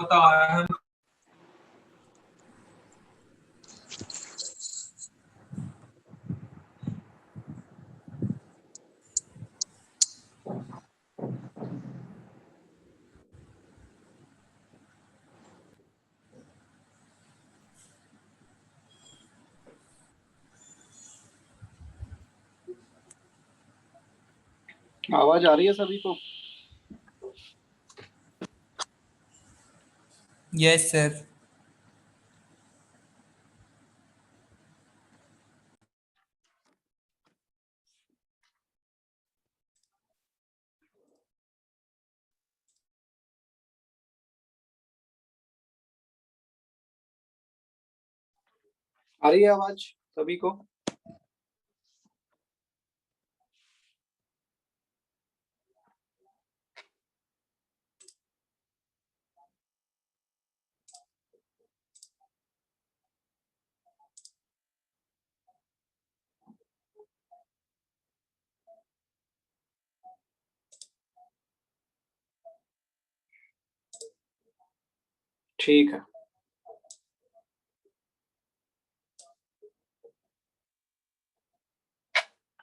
बताओ। आवाज आ रही है सभी को? Yes sir. आ रही है आवाज सभी को? ठीक है।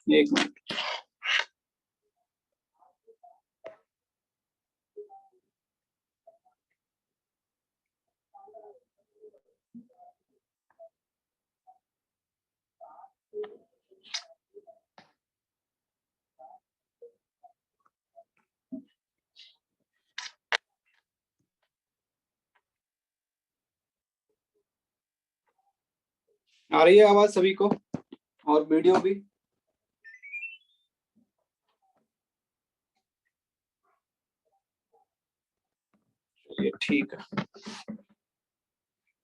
एक मिनट। आ रही है आवाज सभी को और वीडियो भी? चलिए ठीक है।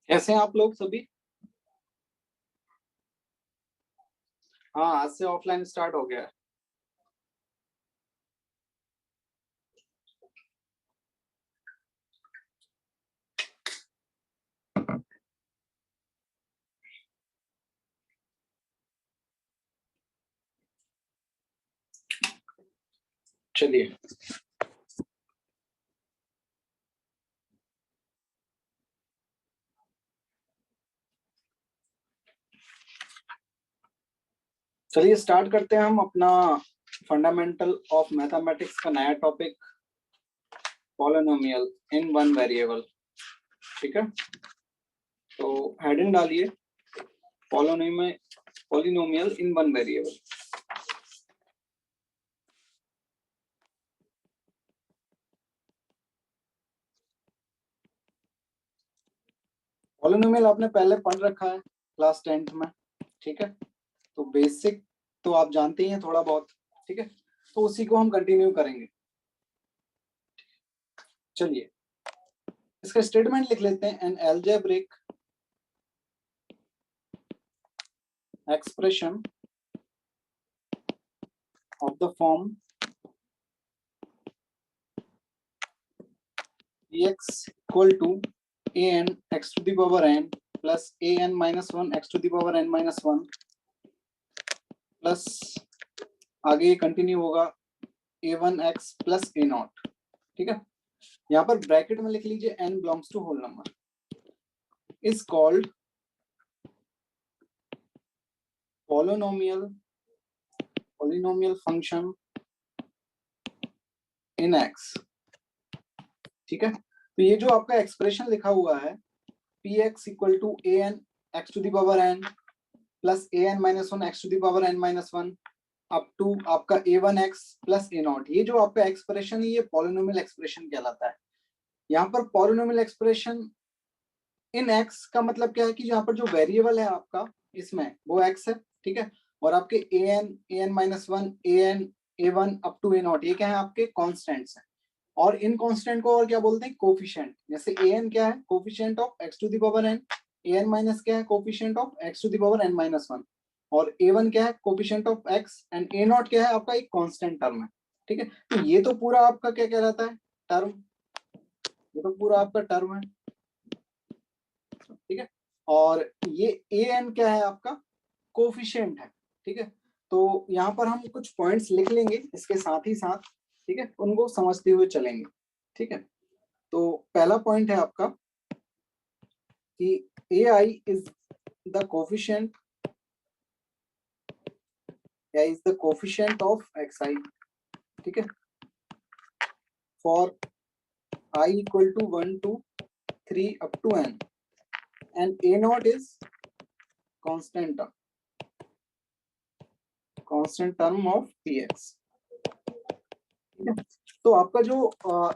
कैसे हैं आप लोग सभी? हाँ, आज से ऑफलाइन स्टार्ट हो गया है। चलिए चलिए स्टार्ट करते हैं हम अपना फंडामेंटल ऑफ मैथमेटिक्स का नया topic, polynomial in one variable. ठीक है, तो हेडिंग डालिए polynomial in one variable. Polynomial आपने पहले पढ़ रखा है क्लास 10th में। ठीक है, तो बेसिक तो आप जानते ही हैं थोड़ा बहुत। ठीक है, तो उसी को हम कंटिन्यू करेंगे। चलिए इसका स्टेटमेंट लिख लेते हैं। N algebraic expression of the form x equal to an x to the power n plus an minus 1 x to the power n minus 1 plus आगे कंटिन्यू होगा a1x प्लस a0। ठीक है, यहाँ पर ब्रैकेट में लिख लीजिए n belongs to whole number is called polynomial function in x। ठीक है, तो ये जो आपका एक्सप्रेशन लिखा हुआ है px equal to an x to the power n plus an minus 1 x to the power n minus 1 up to आपका a1x प्लस a0, ये जो आपका एक्सप्रेशन है ये पॉलिनोमियल एक्सप्रेशन कहलाता है। यहाँ पर पॉलिनोमियल एक्सप्रेशन इन x का मतलब क्या है कि यहाँ पर जो वेरिएबल है आपका इसमें वो x है। ठीक है, और आपके an minus 1 an a1 up to a0 ये क्या है आपके कॉन्स्टेंट्स हैं। और इन कांस्टेंट को और क्या बोलते हैं? कोफिशिएंट। जैसे an क्या है? Coefficient of x to the power n, an minus क्या है? Coefficient of x to the power n minus 1, और a1 क्या है? Coefficient of x, and a0 क्या है? आपका एक कांस्टेंट टर्म है। ठीक है, तो ये तो पूरा आपका क्या कहलाता है? टर्म। ये तो पूरा आपका टर्म है। ठीक है, और ये an क्या है? आपका कोफिशिएंट है। ठीक है, तो यहाँ पर हम कुछ पॉइंट्स लिख लेंगे इसके साथ ही साथ। ठीक है, उनको समझते हुए चलेंगे। ठीक है, तो पहला पॉइंट है आपका कि AI is the coefficient, AI is the coefficient of xi, ठीक है, for I equal to 1 to 3 up to n, and A naught is constant term of Px, ठीक है। तो आपका जो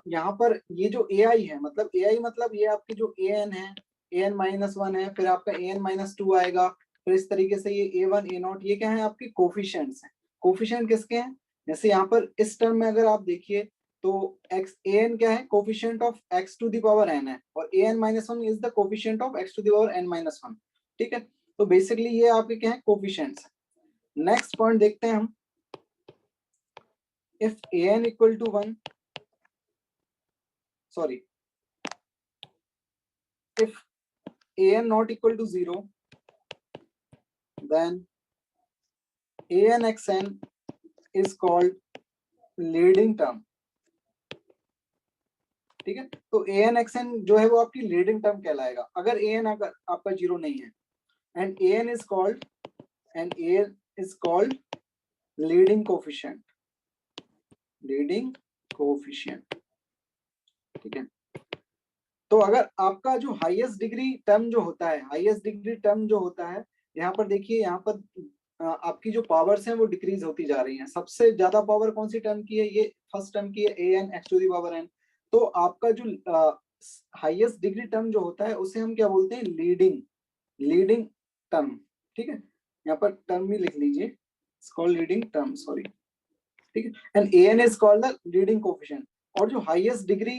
यहाँ पर ये जो AI है, मतलब AI मतलब ये आपकी जो an है, an-1 है, फिर आपका an-2 आएगा, फिर इस तरीके से ये a1 a0, ये क्या है आपके कोफिशिएंट्स हैं। कोफिशिएंट किसके हैं, जैसे यहाँ पर इस टर्म में अगर आप देखिए तो x an क्या है, coefficient of x to the power n है, और an-1 is the coefficient of x to the power n-1, ठीक है। तो बेसिकली ये आपके क्या है, कोफिशिएंट्स। नेक्स्ट पॉइंट देखते हैं हम, if an equal to 1, sorry, if an not equal to 0, then an xn is called leading term, ठीक है। तो an xn जो है वो आपकी लीडिंग टर्म कहलाएगा अगर an अगर आपका 0 नहीं है, and an is called leading coefficient, ठीक है। तो अगर आपका जो हाईएस्ट डिग्री टर्म जो होता है, यहाँ पर देखिए, यहाँ पर आपकी जो पावर्स हैं वो डिक्रीज होती जा रही हैं। सबसे ज्यादा पावर कौन सी टर्म की है, ये फर्स्ट टर्म की है, an x to the power n। तो आपका जो हाईएस्ट डिग्री टर्म जो होता है उसे हम क्या बोलते हैं, लीडिंग टर्म, ठीक है। यहाँ पर टर्म भी लिख लीजिए, it's called leading term, sorry, ठीक है। And an is called the leading coefficient. और जो हाईएस्ट डिग्री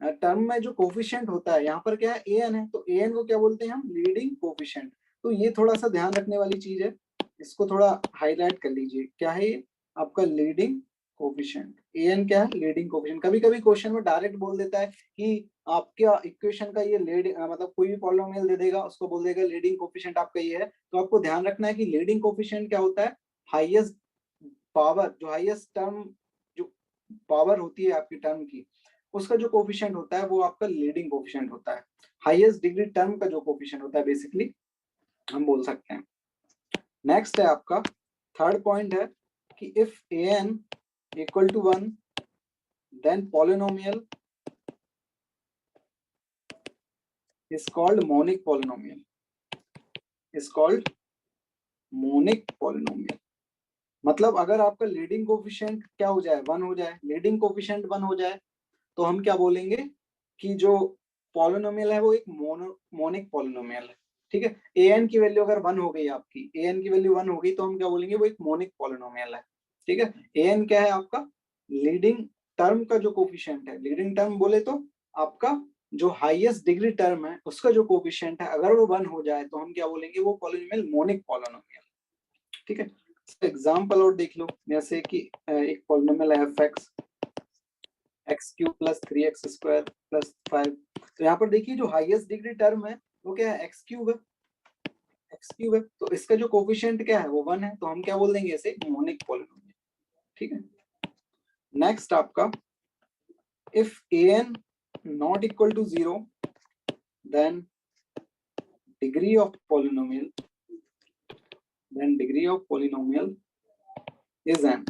टर्म में जो कोफिशिएंट होता है, यहाँ पर क्या है, an है, तो an को क्या बोलते हैं हम, लीडिंग कोफिशिएंट। तो ये थोड़ा सा ध्यान रखने वाली चीज है, इसको थोड़ा हाईलाइट कर लीजिए। क्या है ये आपका लीडिंग कोफिशिएंट, an क्या है, लीडिंग कोफिशिएंट। कभी कभी क्वेश्चन में डायरेक्ट बोल देता है कि आपका इक्वेशन का ये मतलब कोई भी पॉलिनोमियल दे देगा, उसको बोल देगा लीडिंग कोफिशिएंट आपका ये है। तो आपको ध्यान रखना है कि लीडिंग कोफिशिएंट क्या होता है, हाईएस्ट पावर, जो हाईएस्ट टर्म जो पावर होती है आपकी टर्म की, उसका जो कोफिशिएंट होता है वो आपका लीडिंग कोफिशिएंट होता है। हाईएस्ट डिग्री टर्म का जो कोफिशिएंट होता है बेसिकली हम बोल सकते हैं। नेक्स्ट है आपका थर्ड पॉइंट है कि if an equal to 1, then polynomial is called monic polynomial, मतलब अगर आपका लीडिंग कोफिशिएंट क्या हो जाए, 1 हो जाए, लीडिंग कोफिशिएंट 1 हो जाए, तो हम क्या बोलेंगे कि जो पॉलिनोमियल है वो एक मोनिक पॉलिनोमियल है, ठीक है। an की वैल्यू अगर 1 हो गई आपकी, an की वैल्यू 1 हो गई, तो हम क्या बोलेंगे, वो एक मोनिक पॉलिनोमियल है, ठीक है। an क्या है आपका, लीडिंग टर्म का जो कोफिशिएंट है। लीडिंग टर्म बोले तो आपका जो हाईएस्ट डिग्री टर्म है उसका जो कोफिशिएंट है, अगर वो 1 हो जाए तो हम क्या बोलेंगे, वो पॉलिनोमियल मोनिक पॉलिनोमियल, ठीक है। एग्जाम्पल और देख लो, जैसे कि एक पॉलिनोमियल है fx x³ plus 3x square plus 5। तो यहाँ पर देखिए जो हाईएस्ट डिग्री टर्म है वो क्या है, x³ है, तो इसका जो कोफिशिएंट क्या है, वो 1 है, तो हम क्या बोल देंगे, इसे मोनिक पॉलिनोमियल, ठीक है। नेक्स्ट आपका if an not equal to 0, then degree of polynomial is n,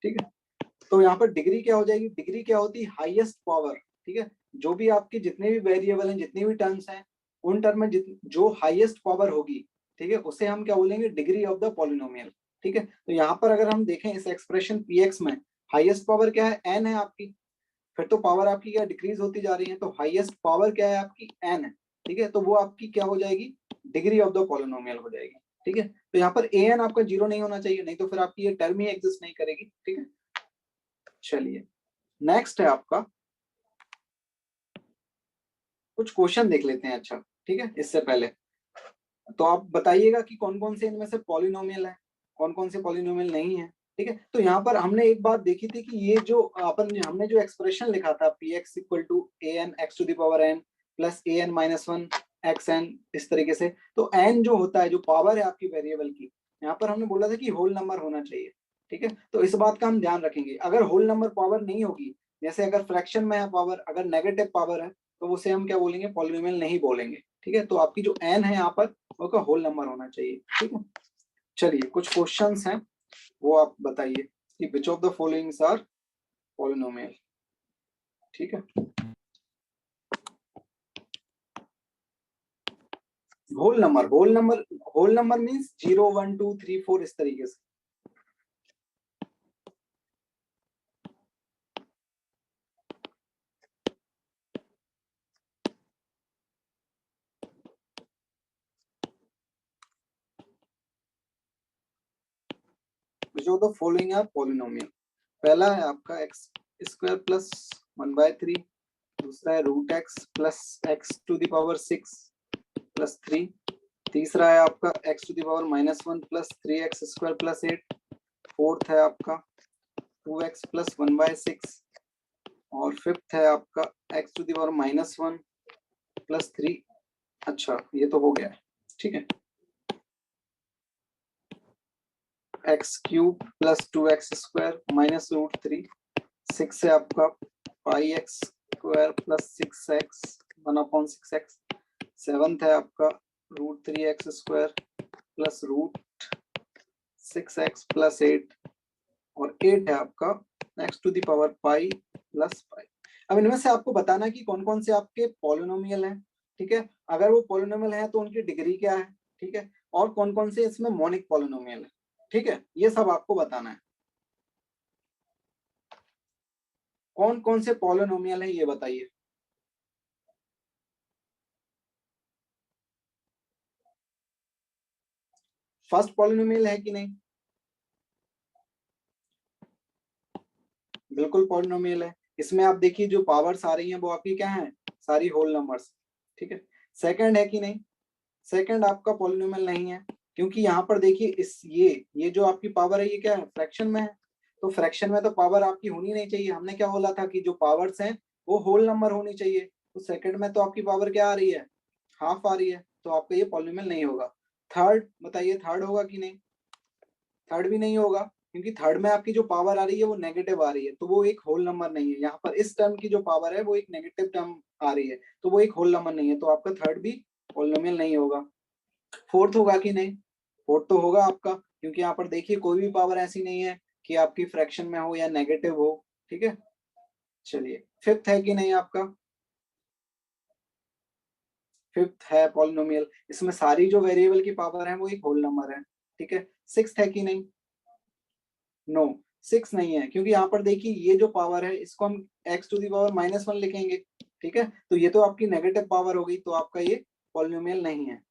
ठीक है। तो यहाँ पर डिग्री क्या हो जाएगी, डिग्री क्या होती है, हाईएस्ट पावर, ठीक है। जो भी आपके जितने भी वेरिएबल हैं, जितनी भी टर्म्स हैं, उन टर्म में जो हाईएस्ट पावर होगी, ठीक है, उसे हम क्या बोलेंगे, डिग्री ऑफ द पॉलिनोमियल, ठीक है। तो यहाँ पर अगर हम देखें इस एक्सप्रेशन px में, हाईएस्ट पावर क्या है, n है आपकी, फिर तो पावर आपकी क्या डिक्रीज होती जा रही है, तो हाईएस्ट पावर क्या है आपकी, n है, ठीक है। तो वो आपकी क्या हो जाएगी, डिग्री ऑफ द पॉलिनोमियल हो जाएगी, ठीक है। तो यहाँ पर an आपका 0 नहीं होना चाहिए, नहीं तो फिर आपकी ये टर्म ही एग्जिस्ट नहीं करेगी, ठीक है। चलिए नेक्स्ट है आपका, कुछ क्वेश्चन देख लेते हैं, अच्छा ठीक है। इससे पहले तो आप बताइएगा कि कौन कौन से इनमें से पॉलिनोमियल है, कौन कौन से पॉलिनोमियल नहीं है, ठीक है। तो यहाँ पर हमने एक बात देखी थी कि ये जो हमने जो एक्सप्रेशन लिखा था px equal to an x to the power n plus an-1 xn, इस तरीके से, तो n जो होता है, जो पावर है आपकी वेरिएबल की, यहाँ पर हमने बोला था कि होल नंबर होना चाहिए, ठीक है। तो इस बात का हम ध्यान रखेंगे, अगर होल नंबर पावर नहीं होगी, जैसे अगर फ्रैक्शन में है पावर, अगर नेगेटिव पावर है तो उसे हम क्या बोलेंगे, पॉलिनोमियल नहीं बोलेंगे। ठीक है, तो आपकी जो n है यहाँ पर वो का होल नंबर होना चाहिए। ठीक है, चलिए कुछ क्वेश्चंस हैं वो आप बताइए कि which of the followings are polynomial. ठीक है, whole number, whole number means 0 1 2 3 4 इस तरीके से। Which of the following are polynomial. पहला है आपका एक्स स्क्वायर प्लस 1/3, दूसरा है root X plus X to the power 6 plus 3, तीसरा है आपका x to the power -1 plus 3x square plus 8, fourth है आपका 2x प्लस 1/6, और फिफ्थ है आपका x to the power -1 plus 3। अच्छा ये तो हो गया है। ठीक है, x cube plus 2x square minus root 3, 6 है आपका pi x square plus 6x 1/6x, seventh है आपका root 3x square plus root 6x plus 8, और 8 है आपका x to the power pi plus pi. अब इनमें से आपको बताना है कि कौन कौन से आपके पॉलिनोमियल हैं। ठीक है, अगर वो पॉलिनोमियल है तो उनकी डिग्री क्या है। ठीक है, और कौन कौन से इसमें मोनिक पॉलिनोमियल है। ठीक है, ये सब आपको बताना है। कौन कौन से पॉलिनोमियल है ये बताइए। फर्स्ट पॉलिनोमियल है कि नहीं? बिल्कुल पॉलिनोमियल है। इसमें आप देखिए जो पावर्स आ रही हैं वो आपकी क्या है, सारी होल नंबर्स। ठीक है, सेकंड है कि नहीं? सेकंड आपका पॉलिनोमियल नहीं है, क्योंकि यहाँ पर देखिए इस ये जो आपकी पावर है ये क्या है, फ्रैक्शन में है। तो फ्रैक्शन में तो पावर आपकी होनी नहीं चाहिए। हमने क्या बोला था कि जो पावर्स हैं वो होल नंबर होनी चाहिए। तो सेकंड में तो आपकी पावर क्या आ रही है, हाफ आ रही है, तो आपका ये पॉलिनोमियल नहीं होगा। थर्ड बताइए, थर्ड होगा कि नहीं? थर्ड भी नहीं होगा, क्योंकि थर्ड में आपकी जो पावर आ रही है वो नेगेटिव आ रही है, तो वो एक होल नंबर नहीं है। यहाँ पर इस टर्म की जो पावर है वो एक नेगेटिव टर्म आ रही है, तो वो एक होल नंबर नहीं है, तो आपका थर्ड भी पॉलिनोमियल नहीं होगा। फोर्थ होगा कि नहीं? फोर्थ तो होगा आपका, क्योंकि यहाँ पर देखिए कोई भी पावर ऐसी नहीं है कि आपकी फ्रैक्शन में हो या नेगेटिव हो। ठीक है, चलिए फिफ्थ है कि नहीं आपका? फिफ्थ है पॉलिनोमियल, इसमें सारी जो वेरिएबल की पावर है वो एक होल नंबर है। ठीक है, सिक्स्थ है कि नहीं? नो, सिक्स नहीं है, क्योंकि यहाँ पर देखिए ये जो पावर है इसको हम एक्स टू दी पावर -1 लिखेंगे। ठीक है, तो ये तो आपकी नेगेटिव पावर हो गई, तो आपका ये पॉलिनोमियल नहीं है।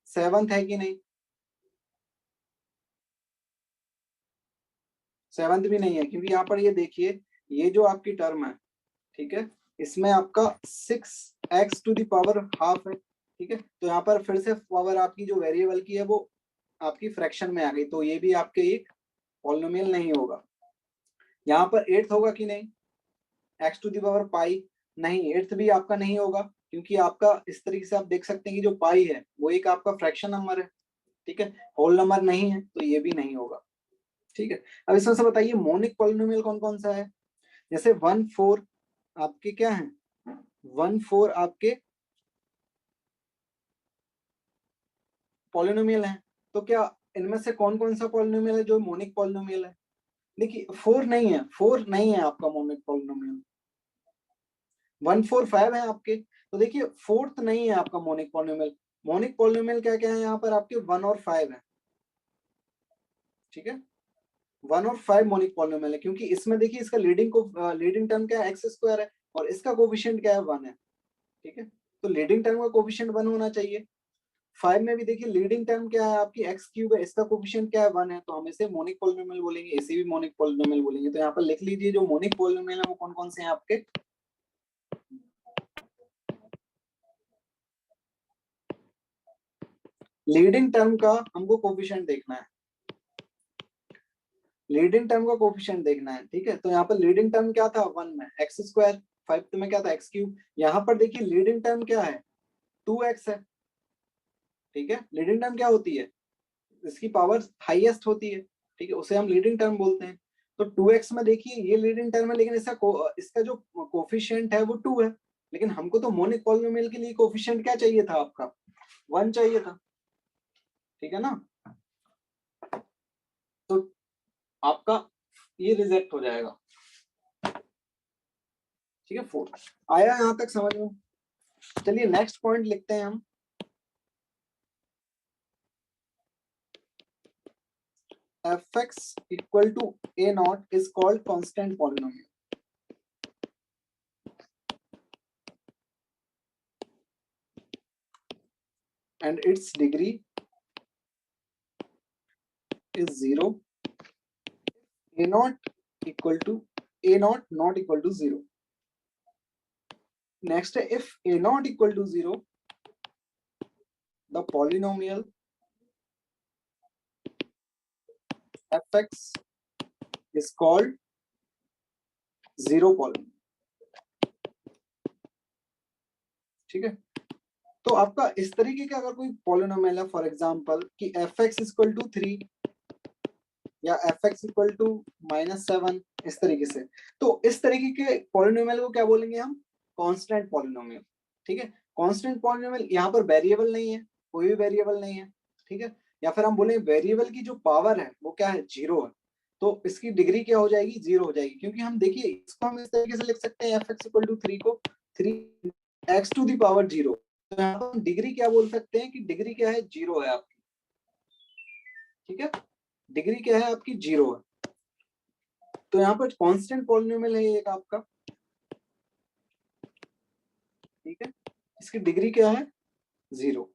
सेवंथ है कि नहीं? सेवंथ भी नहीं है, क्योंकि यहाँ पर ये देखिए ये जो आपकी टर्म है, ठीक है, इसमें आपका 6x to the power half है। ठीक है, तो यहाँ पर फिर से पावर आपकी जो वेरिएबल की है वो आपकी फ्रैक्शन में आ गई, तो ये भी आपके एक पॉलिनोमियल नहीं होगा। यहाँ पर एट्थ होगा कि नहीं? X to the power pi, नहीं, एट्थ भी आपका नहीं होगा, क्योंकि आपका इस तरीके से आप देख सकते हैं कि जो पाई है वो एक आपका फ्रैक्शन नंबर है। ठीक है, होल नंबर नहीं है, तो ये भी नहीं होगा। ठीक है, अब इसमें से बताइए मोनिक पॉलिनोमियल कौन कौन सा है। जैसे 1 4 आपके क्या है, 1 4 आपके पॉलिनोमियल है। तो क्या इनमें से कौन कौन सा पॉलिनोमियल है जो मोनिक पॉलिनोमियल है? देखिए 4 नहीं है, 4 नहीं है आपका मोनिक पॉलिनोमियल। 1 4 5 है आपके, तो देखिए फोर्थ नहीं है आपका मोनिक पॉलिनोमियल। मोनिक पॉलिनोमियल क्या क्या है यहाँ पर आपके, 1 और 5 है। ठीक है, 1 और 5 मोनिक पॉलिनोमियल है, क्योंकि इसमें देखिए इसका लीडिंग टर्म क्या है, एक्स स्क्वायर है, और इसका कोफिशिएंट क्या है, 1 है। ठीक है, तो लीडिंग टर्म का कोफिशिएंट 1 होना चाहिए। 5 में भी देखिए लीडिंग टर्म क्या है आपकी, एक्स क्यूब है, इसका कोफिशिएंट क्या है, 1 है, तो हम इसे मोनिक पॉलिनोमियल बोलेंगे, इसे भी मोनिक पॉलिनोमियल बोलेंगे। तो यहाँ पर लिख लीजिए जो मोनिक पॉलिनोमियल है वो कौन कौन से हैं आपके। लीडिंग टर्म का हमको कोफिशिएंट देखना है, लीडिंग टर्म का कोफिशिएंट देखना है। ठीक है, तो यहाँ पर लीडिंग टर्म क्या था, 1 में एक्स स्क्वायर, 5 में क्या था, एक्स क्यूब। यहाँ पर देखिए लीडिंग टर्म क्या है, 2x है। ठीक है, लीडिंग टर्म क्या होती है, इसकी पावर हाईएस्ट होती है। ठीक है, उसे हम लीडिंग टर्म बोलते हैं। तो 2x में देखिए ये लीडिंग टर्म है, लेकिन इसका जो कोफिशिएंट है वो 2 है, लेकिन हमको तो मोनिक पॉलिनोमियल के लिए कोफिशिएंट क्या चाहिए था, आपका 1 चाहिए था, ठीक है ना। तो आपका ये रिजेक्ट हो जाएगा, ठीक है। 4 आया यहां तक समझ में। चलिए नेक्स्ट पॉइंट लिखते हैं हम। fx equal to a naught is called constant polynomial and its degree is 0, a naught equal to a naught not equal to 0. Next, if a naught equal to 0, the polynomial fx is called zero polynomial, ठीक है। तो आपका इस तरीके का अगर कोई polynomial है, फॉर एग्जांपल कि fx इक्वल टू 3 या fx इक्वल टू -7, इस तरीके से, तो इस तरीके के पॉलिनोमियल को क्या बोलेंगे हम, कांस्टेंट पॉलिनोमियल, ठीक है। कांस्टेंट पॉलिनोमियल यहाँ पर वेरिएबल नहीं है, कोई भी वेरिएबल नहीं है, ठीक है। या फिर हम बोले वेरिएबल की जो पावर है वो क्या है, 0 है, तो इसकी डिग्री क्या हो जाएगी, 0 हो जाएगी। क्योंकि हम देखिए इसको हम इस तरीके से लिख सकते हैं fx इक्वल टू 3 को 3x टू द पावर 0, तो यहाँ पर हम डिग्री क्या बोल सकते हैं कि डिग्री क्या है, 0 है आपकी, ठीक है। डिग्री क्या है आपकी, 0 है। तो यहाँ पर कांस्टेंट पॉलिनोमियल है एक आपका, ठीक है। इसकी डिग्री क्या है, 0,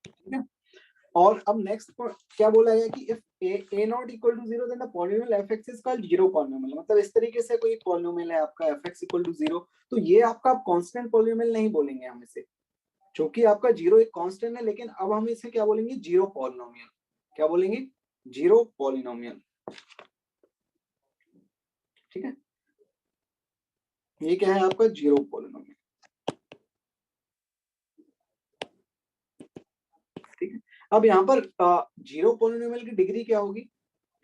ठीक है। और अब नेक्स्ट क्या बोला गया कि if a not equal to 0 then the polynomial fx is called zero polynomial. मतलब इस तरीके से कोई पॉलिनोमियल है आपका fx इक्वल टू 0, तो ये आपका कांस्टेंट पॉलिनोमियल नहीं बोलेंगे हम इसे, क्योंकि आपका 0 एक कांस्टेंट है, लेकिन अब हम इसे क्या बोलेंगे, जीरो पॉलिनोमियल। क्या बोलेंगे, जीरो पॉलिनोमियल, ठीक है। ये क्या है आपका, जीरो पॉलिनोमियल, ठीक है। अब यहाँ पर जीरो पॉलिनोमियल की डिग्री क्या होगी,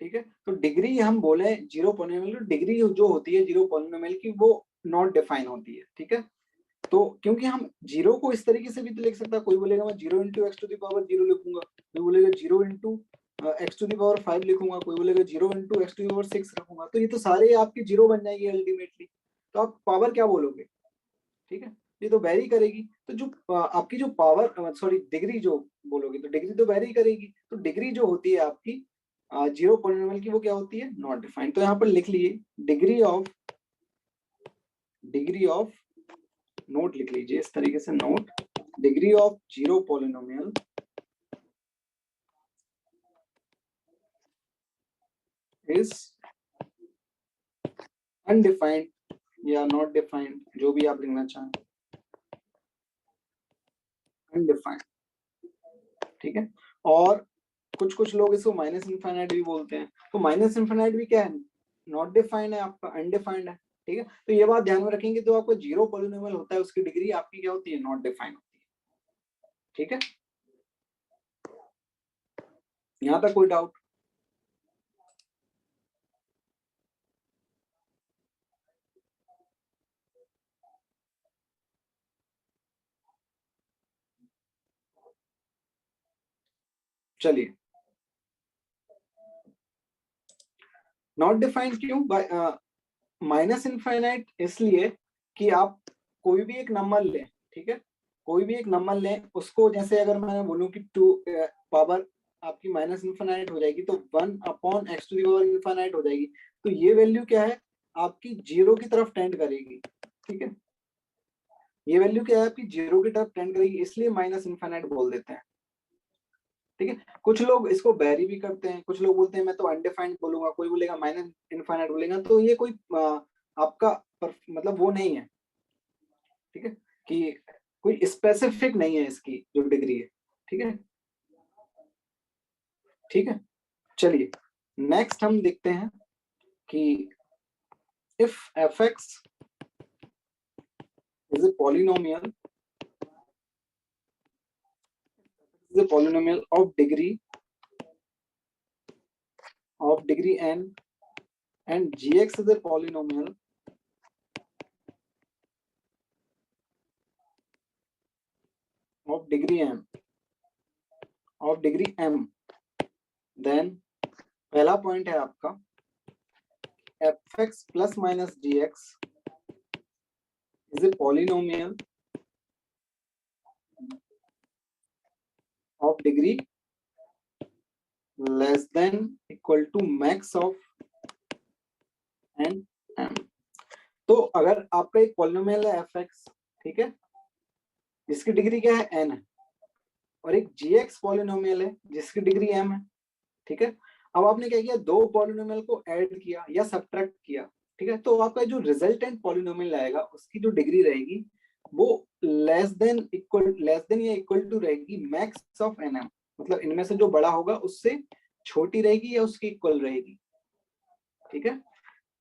ठीक है। तो डिग्री हम बोले जीरो पॉलिनोमियल की डिग्री जो होती है जीरो पॉलिनोमियल की, वो नॉट डिफाइन होती है, ठीक है। तो क्योंकि हम जीरो को इस तरीके से भी तो लिख सकता है, कोई बोलेगा मैं 0 into x to the power 0 लिखूंगा, कोई बोलेगा 0 into x to the power 5 लिखूंगा, कोई बोलेगा 0 into x to the power 6 रखूंगा, तो ये तो सारे आपके जीरो बन जाएंगे अल्टीमेटली। तो आप पावर क्या बोलोगे, ठीक है, ये तो वेरी करेगी। तो जो आपकी जो पावर सॉरी डिग्री जो बोलोगे, तो डिग्री तो वेरी करेगी। तो डिग्री जो होती है आपकी जीरो पॉलिनोमियल की, वो क्या होती है, नॉट डिफाइंड। तो यहाँ पर लिख लिए डिग्री ऑफ नोट लिख लीजिए इस तरीके से, note degree of zero polynomial is undefined या नॉट डिफाइंड, जो भी आप लिखना चाहें, अनडिफाइंड, ठीक है। और कुछ कुछ लोग इसको माइनस इनफाइनाइट भी बोलते हैं, तो माइनस इनफाइनाइट भी क्या है, नॉट डिफाइंड है आपका, अनडिफाइंड है, ठीक है। तो ये बात ध्यान में रखेंगे, तो आपको जीरो पॉलिनोमियल होता है उसकी डिग्री आपकी क्या होती है, नॉट डिफाइंड होती है, ठीक है। यहां तक कोई डाउट, चलिए। नॉट डिफाइंड क्यों, माइनस इनफाइनाइट इसलिए कि आप कोई भी एक नंबर लें, ठीक है, कोई भी एक नंबर लें, उसको जैसे अगर मैं बोलूं कि टू पावर आपकी माइनस इनफाइनाइट हो जाएगी, तो 1 upon x to the power infinite हो जाएगी, तो ये वैल्यू क्या है आपकी, जीरो की तरफ टेंड करेगी, ठीक है। ये वैल्यू क्या है आपकी, जीरो की तरफ टेंड करेगी, इसलिए माइनस इनफाइनाइट बोल देते हैं, ठीक है। कुछ लोग इसको वेरी भी करते हैं, कुछ लोग बोलते हैं मैं तो अनडिफाइंड बोलूंगा, कोई बोलेगा माइनस इनफाइनाइट बोलेगा, तो ये कोई आपका मतलब वो नहीं है, ठीक है, कि कोई स्पेसिफिक नहीं है इसकी जो डिग्री है, ठीक है, ठीक है। चलिए नेक्स्ट हम देखते हैं कि if fx is a polynomial of degree of degree n and gx is a polynomial of degree m, then पहला पॉइंट है आपका fx plus minus gx is a polynomial of degree less than equal to max of n m। तो अगर आपका एक polynomial है fx, ठीक है, जिसकी डिग्री क्या है n है, और एक gx पॉलिनोमियल है जिसकी डिग्री m है, ठीक है। अब आपने क्या किया, दो पॉलिनोमियल को ऐड किया या सब्ट्रैक्ट किया, ठीक है, तो आपका जो रिजल्टेंट पॉलिनोमियल आएगा उसकी जो डिग्री रहेगी वो लेस देन या इक्वल टू रहेगी मैक्स ऑफ एन एम, मतलब इनमें से जो बड़ा होगा उससे छोटी रहेगी या उसकी इक्वल रहेगी, ठीक है।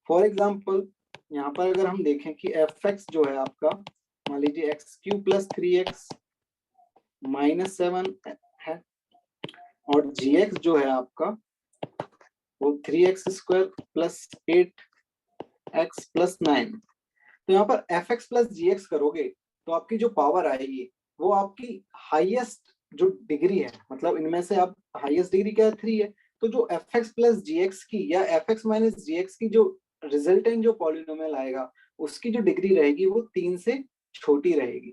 फॉर एग्जाम्पल यहाँ पर अगर हम देखें कि एफ एक्स जो है आपका, मान लीजिए x Q plus 3x minus 7 है, और जी एक्स जो है आपका वो 3x square plus 8x plus 9। तो यहाँ पर एफ एक्स प्लस जी एक्स करोगे तो आपकी जो पावर आएगी वो आपकी हाईएस्ट जो डिग्री है, मतलब इनमें से आप हाईएस्ट डिग्री क्या है 3 है, तो जो एफ एक्स प्लस जी एक्स की या एफ एक्स माइनस जी एक्स की जो रिजल्टेंट जो पॉलिनोमियल आएगा उसकी जो डिग्री रहेगी वो 3 से छोटी रहेगी,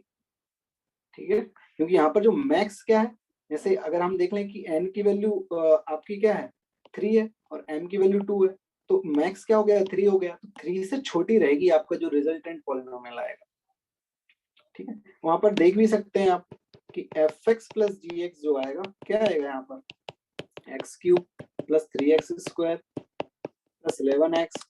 ठीक है। क्योंकि यहाँ पर जो मैक्स क्या है, जैसे अगर हम देख लें कि n की वैल्यू आपकी क्या है 3 है और m की वैल्यू 2 है, तो मैक्स क्या हो गया 3 हो गया, तो 3 से छोटी रहेगी आपका जो रिजल्टेंट पॉलिनोमियल आएगा, ठीक है। वहां पर देख भी सकते हैं आप कि एफ एक्स प्लस जी एक्स जो आएगा क्या आएगा यहाँ पर x cube plus 3x square plus 11x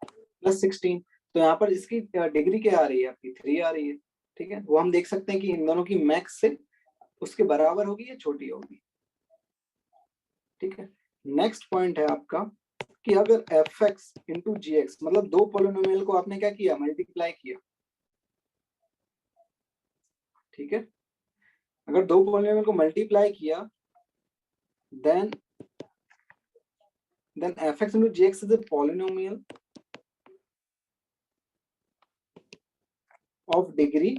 plus 16। तो यहाँ पर इसकी डिग्री क्या आ रही है आपकी 3 आ रही है, ठीक है। वो हम देख सकते हैं कि इन दोनों की मैक्स से उसके बराबर होगी या छोटी होगी, ठीक है। नेक्स्ट पॉइंट है आपका कि अगर एफ एक्स इंटू जी एक्स, मतलब दो पोलिनोमियल को आपने क्या किया मल्टीप्लाई किया, ठीक है। अगर दो पोलिनोमियल को मल्टीप्लाई किया then fx into gx is a polynomial of degree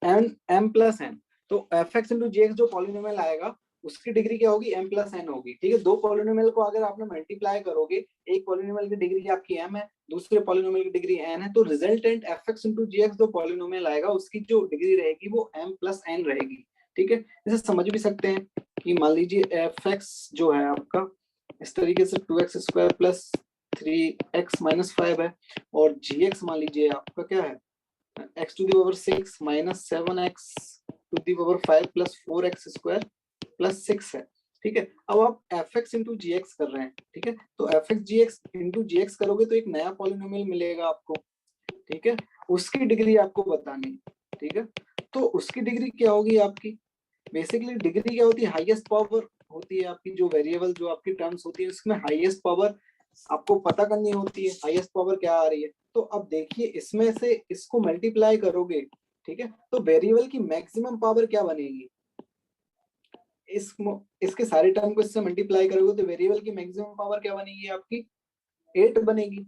m plus n। तो fx into gx जो पॉलिनोमियल आएगा उसकी डिग्री क्या होगी m plus n होगी, ठीक है। दो पॉलिनोमियल को अगर आपने मल्टीप्लाई करोगे, एक पॉलिनोमियल की डिग्री आपकी m है, दूसरे पॉलिनोमियल की डिग्री n है, तो रिजल्टेंट fx into gx जो पॉलिनोमियल आएगा उसकी जो डिग्री रहेगी वो m plus n रहेगी, ठीक है। इसे समझ भी सकते हैं कि मान लीजिए fx जो है आपका इस तरीके से 2x square plus 3x minus 5 है, और gx मान लीजिए आपका क्या है x to the power 6 minus 7x to the power 5 plus 4x square plus 6 है, ठीक है। अब आप एफ एक्स इंटू जी एक्स कर रहे हैं, ठीक है, तो एफ एक्स जी एक्स इंटू जी एक्स करोगे तो एक नया पॉलिनोमियल मिलेगा आपको, ठीक है। उसकी डिग्री आपको बतानी है, ठीक है। तो उसकी डिग्री क्या होगी आपकी, बेसिकली डिग्री क्या होती है हाईएस्ट पावर होती है आपकी, जो वेरिएबल जो आपकी टर्म्स होती है उसमें हाईएस्ट पावर आपको पता करनी होती है, हाईएस्ट पावर क्या आ रही है। तो अब देखिए इसमें से इसको मल्टीप्लाई करोगे, ठीक है, तो वेरिएबल की मैक्सिमम पावर क्या बनेगी, इसके सारे टर्म को इससे मल्टीप्लाई करोगे तो वेरिएबल की मैक्सिमम पावर क्या बनेगी आपकी 8 बनेगी।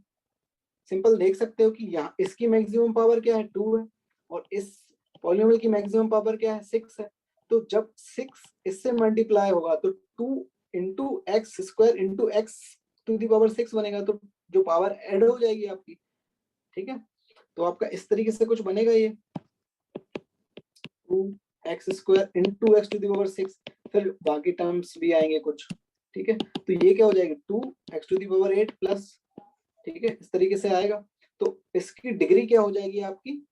सिंपल देख सकते हो कि यहाँ इसकी मैक्सिमम पावर क्या है 2 है, और इस पॉलिनोमियल की मैक्सिमम पावर क्या है 6 है। तो जब 6 इससे मल्टीप्लाई होगा तो 2 into x square into x to the power 6 बनेगा, तो जो पावर ऐड हो जाएगी आपकी, ठीक है। तो आपका इस तरीके से कुछ बनेगा ये 2x square into x to the power 6, फिर बाकी टर्म्स भी आएंगे कुछ, ठीक है। तो ये क्या हो जाएगा 2x to the power 8 plus, ठीक है, इस तरीके से आएगा। तो इसकी डिग्री क्या हो जाएगी आपकी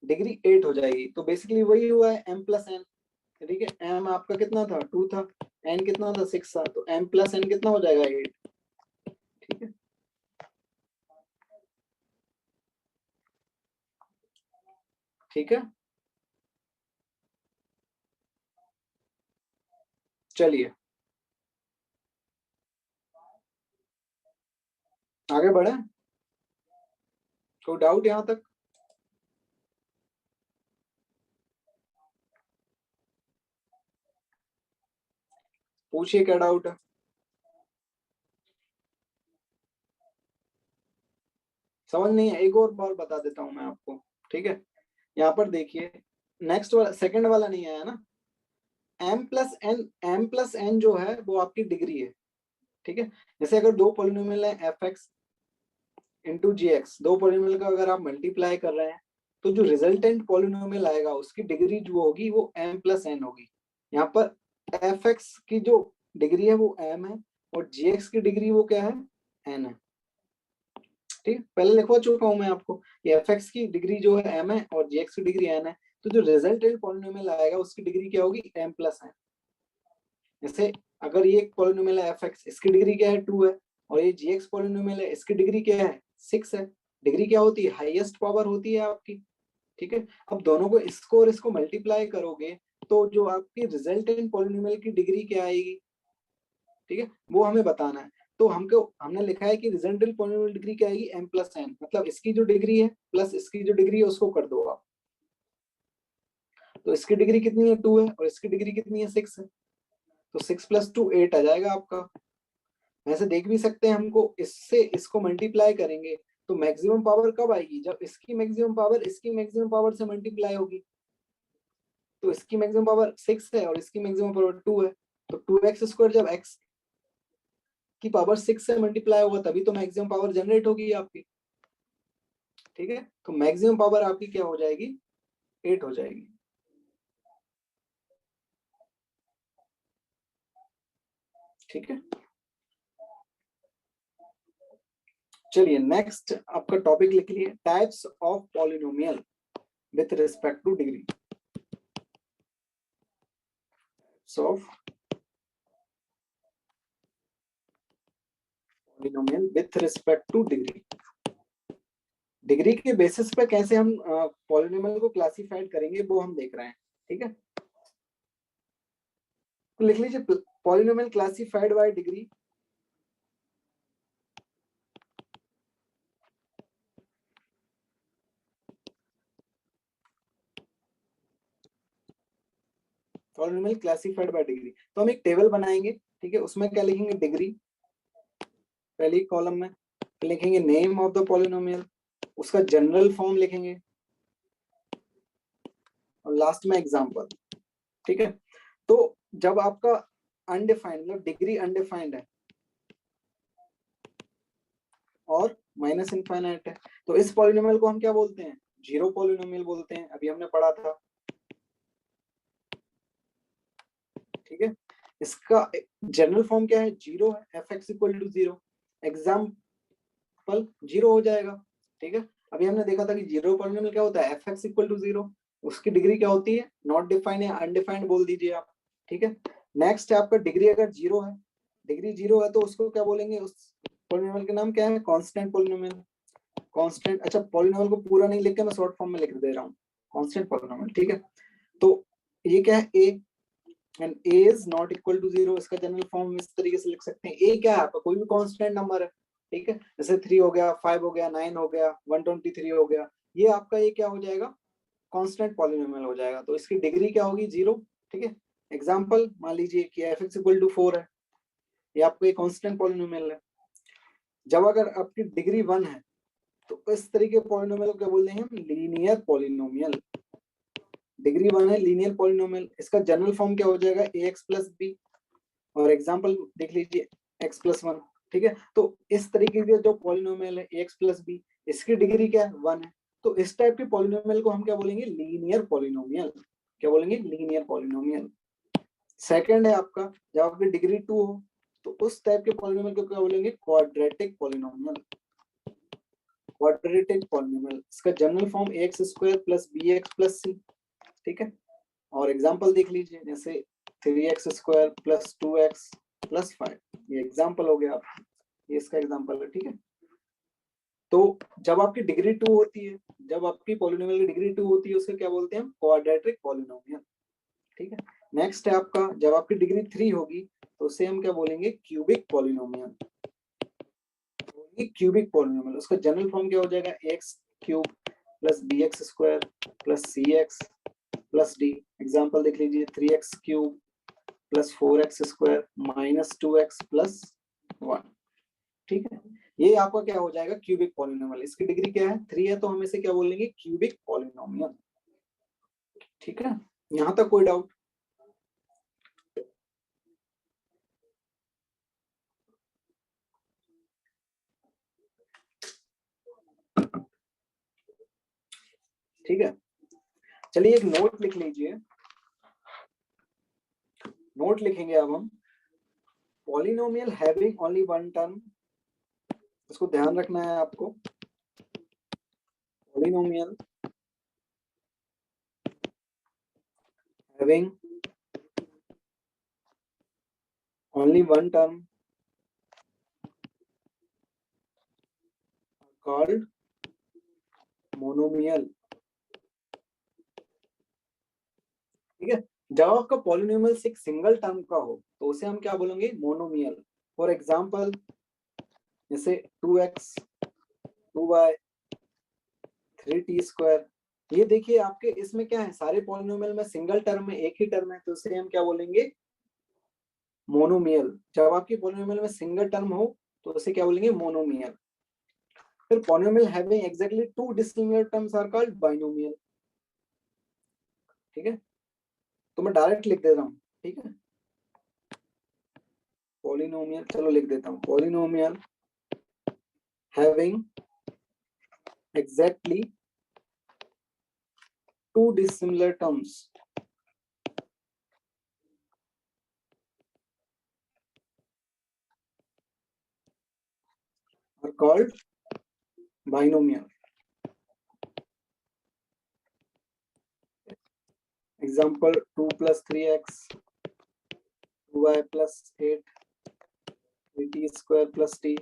डिग्री 8 हो जाएगी। तो बेसिकली वही हुआ है m प्लस n, ठीक है। m आपका कितना था 2 था, n कितना था 6 था, तो m प्लस n कितना हो जाएगा 8, ठीक है। ठीक है, चलिए आगे बढ़े, कोई डाउट यहाँ तक। पूछिए क्या डाउट है। समझ नहीं है, एक और बार बता देता हूं मैं आपको, ठीक है। यहाँ पर देखिए, नेक्स्ट वाला सेकंड वाला नहीं आया ना, m+n जो है वो आपकी डिग्री है, ठीक है। जैसे अगर दो पॉलिनोमियल है fx इंटू जी एक्स, दो पॉलिनोमियल का अगर आप मल्टीप्लाई कर रहे हैं तो जो रिजल्टेंट पॉलिनोमियल आएगा उसकी डिग्री जो होगी वो m+n होगी। यहाँ पर fx की जो डिग्री है वो m है और gx की डिग्री वो क्या है, n है, ठीक है। पहले लिखवा चुका हूं मैं आपको कि fx की डिग्री जो है m है और gx की डिग्री n है, तो जो रिजल्टेंट पॉलिनोमियल आएगा उसकी डिग्री क्या होगी, m+n। जैसे अगर ये एक पॉलिनोमियल है fx, इसकी डिग्री क्या है 2 है, और ये gx पॉलिनोमियल है, इसकी डिग्री क्या है 6 है। डिग्री क्या होती है, हाईएस्ट पावर होती है आपकी, ठीक है। अब दोनों को, इसको और इसको मल्टीप्लाई करोगे तो जो आपकी रिजल्टेंट पॉलिनोमियल की डिग्री क्या आएगी, ठीक है, वो हमें बताना है। तो हमने लिखा है कि रिजल्टेंट पॉलिनोमियल डिग्री क्या आएगी, m+n, मतलब इसकी जो डिग्री है प्लस इसकी जो डिग्री है उसको कर दो आप। तो इसकी डिग्री कितनी है 2 है और इसकी डिग्री कितनी है 6 है, तो 6+2 8 आ जाएगा आपका। वैसे देख भी सकते हैं, हमको इससे इसको मल्टीप्लाई करेंगे तो मैक्सिमम पावर कब आएगी, जब इसकी मैक्सिमम पावर इसकी मैक्सिमम पावर से मल्टीप्लाई होगी। तो इसकी मैक्सिमम पावर 6 है और इसकी मैक्सिमम पावर 2 है, तो 2x² जब x की पावर 6 से मल्टीप्लाई होगा तभी तो मैक्सिमम पावर जनरेट होगी आपकी, ठीक है। तो मैक्सिमम पावर आपकी क्या हो जाएगी, 8 हो जाएगी। ठीक है, चलिए नेक्स्ट आपका टॉपिक लिख लिए, types of polynomial with respect two degree. Of polynomial with respect two degree, degree के बेसिस पे कैसे हम पॉलिनोमियल को क्लासिफाइड करेंगे वो हम देख रहे हैं, ठीक है। तो लिख लीजिए polynomial classified bye degree. Polynomial classified bye degree, तो हम एक टेबल बनाएंगे, ठीक है। उसमें क्या लिखेंगे, डिग्री पहली कॉलम में, लिखेंगे नेम ऑफ द पॉलिनोमियल, उसका जनरल फॉर्म लिखेंगे और लास्ट में एग्जांपल, ठीक है। तो जब आपका अनडिफाइंड, मतलब डिग्री अनडिफाइंड है और माइनस इनफाइनाइट है, तो इस पॉलिनोमियल को हम क्या बोलते हैं, जीरो पॉलिनोमियल बोलते हैं, अभी हमने पढ़ा था, ठीक है। इसका जनरल फॉर्म क्या है, जीरो है, f(x)=0, एग्जाम्पल जीरो हो जाएगा, ठीक है। अभी हमने देखा था कि जीरो पॉलिनोमियल क्या होता है, f(x)=0, उसकी डिग्री क्या होती है, नॉट डिफाइंड या अनडिफाइंड बोल दीजिए आप, ठीक है। नेक्स्ट है आपका डिग्री अगर जीरो है, डिग्री जीरो है तो उसको क्या बोलेंगे, उस पॉलिनोमियल के नाम क्या है, कांस्टेंट पॉलिनोमियल, कांस्टेंट। अच्छा, पॉलिनोमियल को पूरा नहीं लिख के मैं शॉर्ट फॉर्म में लिख दे रहा हूँ, कांस्टेंट पॉलिनोमियल, ठीक है। तो ये क्या है, a and a is not equal to zero, इसका जनरल फॉर्म इस तरीके से लिख सकते हैं, a क्या है आपका, कोई भी कांस्टेंट नंबर है, ठीक है। जैसे 3 हो गया, 5 हो गया, 9 हो गया, 123 हो गया, ये आपका ये क्या हो जाएगा, कांस्टेंट पॉलिनोमियल हो जाएगा, तो इसकी डिग्री क्या होगी, जीरो, ठीक है। एग्जांपल मान लीजिए कि f(x)=4 है, ये आपको एक कांस्टेंट पॉलिनोमियल है। जब अगर आपकी डिग्री 1 है तो इस तरीके पॉलिनोमियल को क्या बोलते हैं हम, लीनियर पॉलिनोमियल। डिग्री 1 है, लीनियर पॉलिनोमियल, इसका जनरल फॉर्म क्या हो जाएगा, ax+b, और एग्जांपल देख लीजिए x+1, ठीक है। तो इस तरीके के जो पॉलिनोमियल है ax+b, इसकी डिग्री क्या है, 1 है, तो इस टाइप के पॉलिनोमियल को हम क्या बोलेंगे, लीनियर पॉलिनोमियल, क्या बोलेंगे, लीनियर पॉलिनोमियल। सेकंड है आपका, जब आपकी डिग्री 2 हो तो उस टाइप के पॉलिनोमियल को क्या बोलेंगे, क्वाड्रेटिक पॉलिनोमियल, क्वाड्रेटिक पॉलिनोमियल, इसका जनरल फॉर्म ax² + bx+c, ठीक है। और एग्जांपल देख लीजिए, जैसे 3x² + 2x + 5, ये एग्जांपल हो गया, ये इसका एग्जांपल है, ठीक है। तो जब आपकी डिग्री 2 होती है, जब आपकी पॉलिनोमियल की डिग्री 2 होती है उसे क्या बोलते हैं हम, क्वाड्रेटिक पॉलिनोमियल, ठीक है। नेक्स्ट है आपका, जब आपकी डिग्री 3 होगी तो उसे हम क्या बोलेंगे, क्यूबिक पॉलिनोमियल, क्यूबिक पॉलिनोमियल, उसका जनरल फॉर्म क्या हो जाएगा, x³ + bx² + cx + d। Example देख लीजिए, 3x³ plus 4x² minus 2x plus 1। ठीक है, ये आपका क्या हो जाएगा, क्यूबिक पॉलिनोमियल। इसकी डिग्री क्या है, 3 है, तो हम इसे क्या बोलेंगे, क्यूबिक पॉलिनोमियल। ठीक है, यहां तक कोई डाउट? ठीक है, चलिए एक नोट लिख लीजिए। नोट लिखेंगे अब हम, polynomial having only one term, इसको ध्यान रखना है आपको। Polynomial having only one term called monomial. ठीक है, जब आपका पॉलिनोमियल एक सिंगल टर्म का हो तो उसे हम क्या बोलेंगे, मोनोमियल। फॉर एग्जांपल जैसे 2x 2y 3t², ये देखिए आपके इसमें क्या है, सारे पॉलिनोमियल में सिंगल टर्म में एक ही टर्म है, तो इसे हम क्या बोलेंगे, मोनोमियल। जब आपकी पॉलिनोमियल में सिंगल टर्म हो तो उसे क्या बोलेंगे, मोनोमियल। फिर polynomial having exactly two dissimilar terms are called binomial. ठीक है, तो मैं डायरेक्ट लिख दे रहा हूँ। ठीक है, पॉलिनोमियल, चलो लिख देता हूँ, polynomial having exactly two dissimilar terms are called binomial. Example 2 plus 3x 2y plus 8 3t² plus t।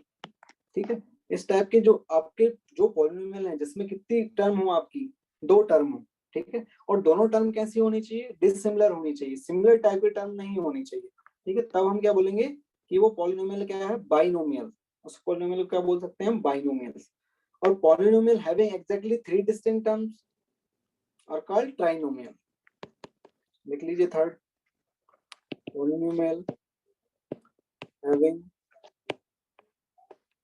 ठीक है, इस टाइप के जो आपके जो पॉलिनोमियल हैं जिसमें कितनी टर्म हो आपकी, 2 टर्म हो। ठीक है, और दोनों टर्म कैसी होनी चाहिए, डिसिमिलर होनी चाहिए, सिमिलर टाइप की टर्म नहीं होनी चाहिए। ठीक है, तब हम क्या बोलेंगे कि वो पॉलिनोमियल क्या है, बाइनोमियल। उस पॉलिनोमियल को क्या बोल सकते हैं हम, बाइनोमियल। और polynomial having exactly 3 distinct terms are called trinomial. लिख लीजिए third, polynomial having